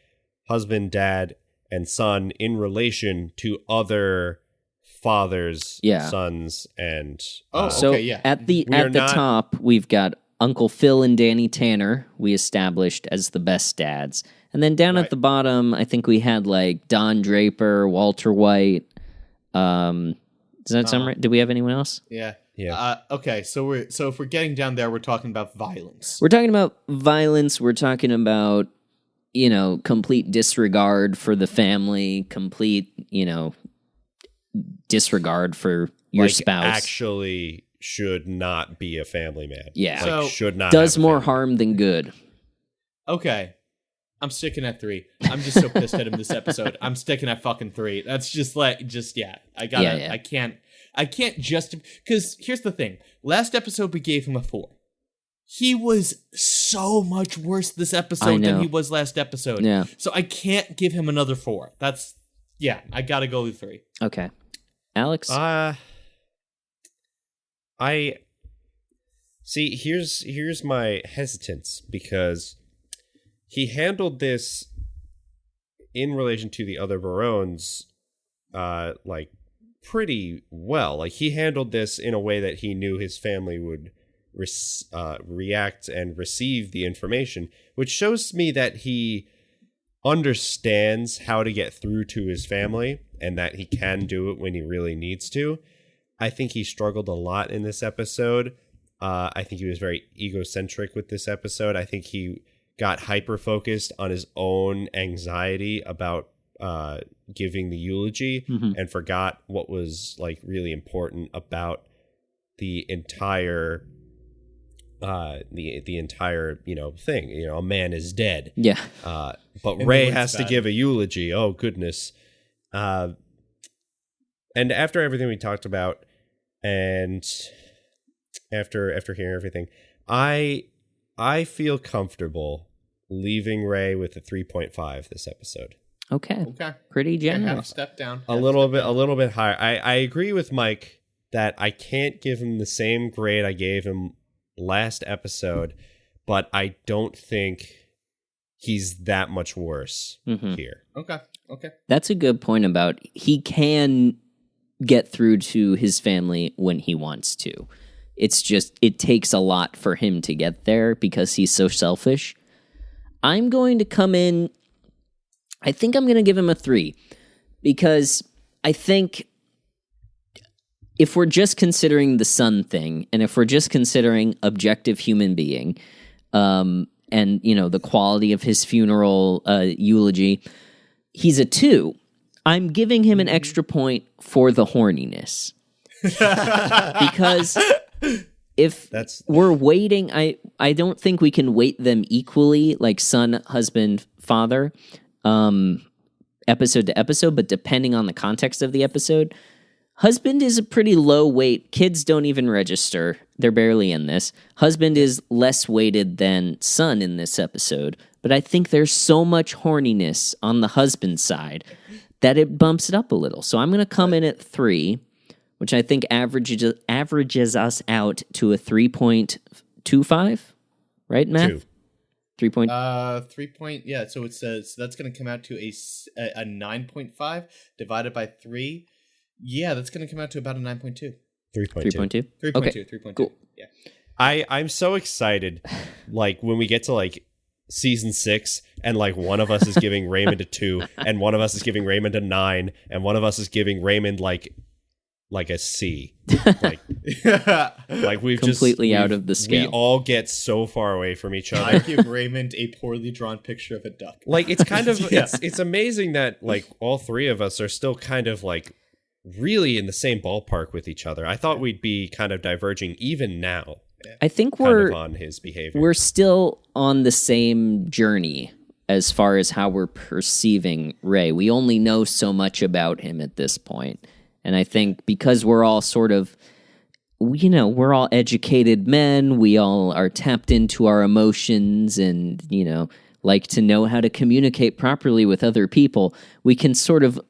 husband, dad, and son in relation to other fathers, sons, and so at the top we've got Uncle Phil and Danny Tanner, we established as the best dads. And then down at the bottom, I think we had like Don Draper, Walter White. Does that sound right? Do we have anyone else? Yeah. Okay, so if we're getting down there, we're talking about violence. We're talking about violence. We're talking about, complete disregard for the family, complete, disregard for your spouse. Actually should not be a family man. Yeah. Like, should not does more harm than good. Okay. I'm sticking at 3. I'm just so pissed at him this episode. I'm sticking at fucking 3. That's just I can't just, because here's the thing. Last episode we gave him a 4. He was so much worse this episode than he was last episode. Yeah. So I can't give him another 4. I gotta go with 3. Okay. Alex? I see. Here's my hesitance, because he handled this in relation to the other Barones, pretty well. Like, he handled this in a way that he knew his family would react and receive the information, which shows me that he understands how to get through to his family and that he can do it when he really needs to. I think he struggled a lot in this episode. I think he was very egocentric with this episode. I think he got hyper-focused on his own anxiety about giving the eulogy and forgot what was really important about the entire the entire thing. A man is dead. Yeah. But Ray has to give a eulogy. Oh goodness. And after everything we talked about, and after hearing everything, I feel comfortable leaving Ray with a 3.5 this episode. Okay. Pretty generous. Step down. A little bit higher. I agree with Mike that I can't give him the same grade I gave him last episode, but I don't think he's that much worse here. Okay. That's a good point about he can get through to his family when he wants to. It's just, it takes a lot for him to get there because he's so selfish. I'm going to come in, I think I'm going to give him a 3, because I think if we're just considering the son thing, and if we're just considering objective human being, and, the quality of his funeral eulogy, he's a 2. I'm giving him an extra point for the horniness. Because if we're weighting, I don't think we can weight them equally, like son, husband, father, episode to episode, but depending on the context of the episode, husband is a pretty low weight. Kids don't even register. They're barely in this. Husband is less weighted than son in this episode, but I think there's so much horniness on the husband side that it bumps it up a little. So I'm going to come in at 3, which I think averages us out to a 3.25, right, math? 3 point. 3 point. Yeah. So it says that's going to come out to a 9.5 divided by 3. Yeah, that's going to come out to about a 9.2. 3.2. 3.2. Okay. 3.2. Cool. Yeah. I'm so excited. When we get to season 6, and one of us is giving Raymond a 2, and one of us is giving Raymond a 9, and one of us is giving Raymond a C. We've completely out of the scale. We all get so far away from each other. I give Raymond a poorly drawn picture of a duck. It's kind of it's amazing that all 3 of us are still kind of really in the same ballpark with each other. I thought we'd be kind of diverging even now. I think we're on his behavior. We're still on the same journey as far as how we're perceiving Ray. We only know so much about him at this point. And I think because we're all sort of, we're all educated men, we all are tapped into our emotions and, like to know how to communicate properly with other people, we can sort of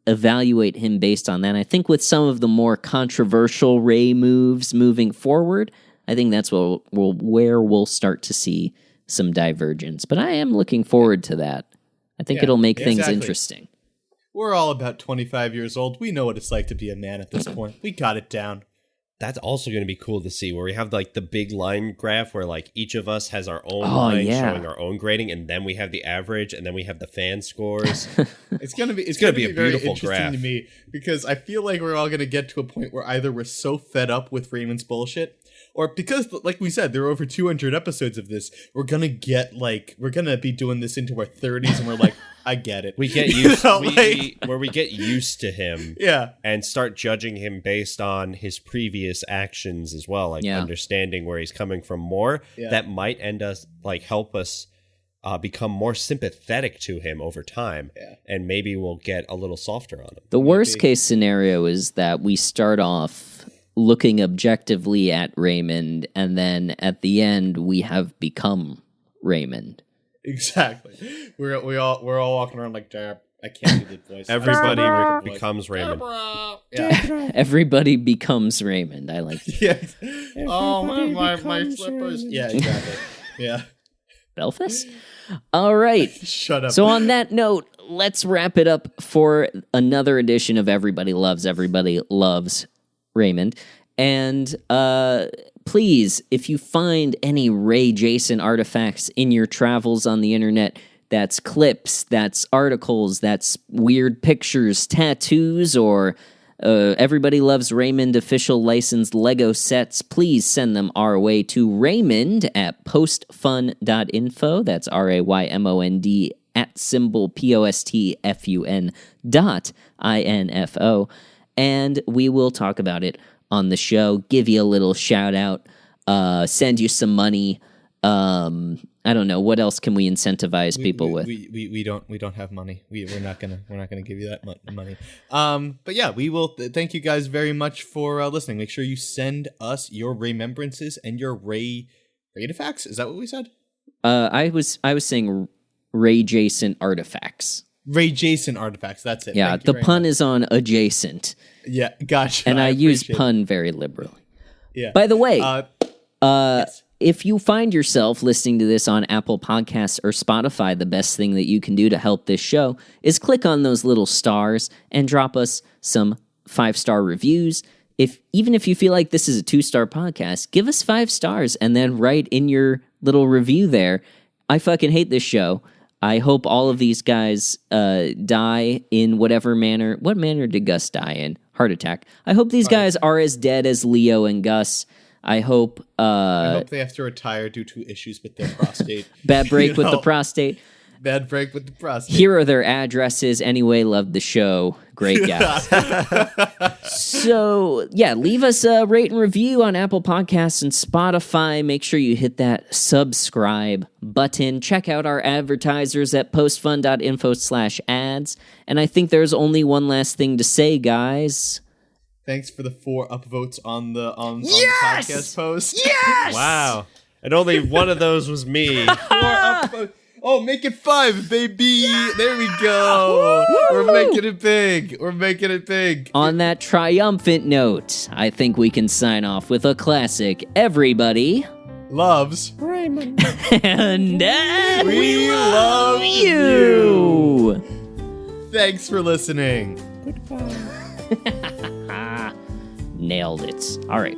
evaluate him based on that. I think with some of the more controversial Ray moves moving forward, I think that's where we'll start to see some divergence. But I am looking forward to that. I think it'll make things interesting. We're all about 25 years old. We know what it's like to be a man at this point. We got it down. That's also going to be cool to see, where we have like the big line graph where like each of us has our own line showing our own grading, and then we have the average, and then we have the fan scores. It's gonna be a beautiful graph to me, because I feel like we're all gonna get to a point where either we're so fed up with Raymond's bullshit, or because, like we said, there are over 200 episodes of this, we're gonna be doing this into our 30s, and we're like, I get it. We get used where we get used to him, and start judging him based on his previous actions as well, like understanding where he's coming from more. That might help us become more sympathetic to him over time, and maybe we'll get a little softer on him. The worst case scenario is that we start off looking objectively at Raymond, and then at the end we have become Raymond. Exactly. We're all walking around like, I can't do the voice. Everybody becomes Raymond. Everybody becomes Raymond. I like that. Yeah. Oh, my slippers. Yeah, exactly. Yeah. Belfast? All right. Shut up. So on that note, let's wrap it up for another edition of Everybody Loves Raymond. And please, if you find any Ray-Jason artifacts in your travels on the internet, that's clips, that's articles, that's weird pictures, tattoos, or Everybody Loves Raymond official licensed Lego sets, please send them our way to Raymond at postfun.info. That's RAYMOND at symbol POSTFUN.INFO. And we will talk about it on the show, give you a little shout out, send you some money. I don't know, what else can we incentivize people with? We don't have money. We're not gonna give you that money. But yeah, we will. Thank you guys very much for listening. Make sure you send us your Raymembrances and your Ray-Artifacts. Is that what we said? I was saying Ray-Jason artifacts. Ray-Jason artifacts. That's it. Yeah, the pun is on adjacent. Yeah, gotcha. And I use pun very liberally. Yeah. By the way, yes. If you find yourself listening to this on Apple Podcasts or Spotify, the best thing that you can do to help this show is click on those little stars and drop us some 5-star reviews. Even if you feel like this is a 2-star podcast, give us 5 stars and then write in your little review there, I fucking hate this show. I hope all of these guys die in whatever manner. What manner did Gus die in? Heart attack. I hope these guys are as dead as Leo and Gus. I hope they have to retire due to issues with their prostate. Bad break with the prostate. Bad break with the prostate. Here are their addresses. Anyway, love the show. Great guys. So, yeah, leave us a rate and review on Apple Podcasts and Spotify. Make sure you hit that subscribe button. Check out our advertisers at postfun.info/ads. And I think there's only one last thing to say, guys. Thanks for the 4 upvotes on the podcast post. Yes! Wow. And only one of those was me. 4 upvotes. Oh, make it 5, baby. There we go. We're making it big. On that triumphant note, I think we can sign off with a classic. Everybody loves Raymond. And we love you. Thanks for listening. Goodbye. Nailed it. All right.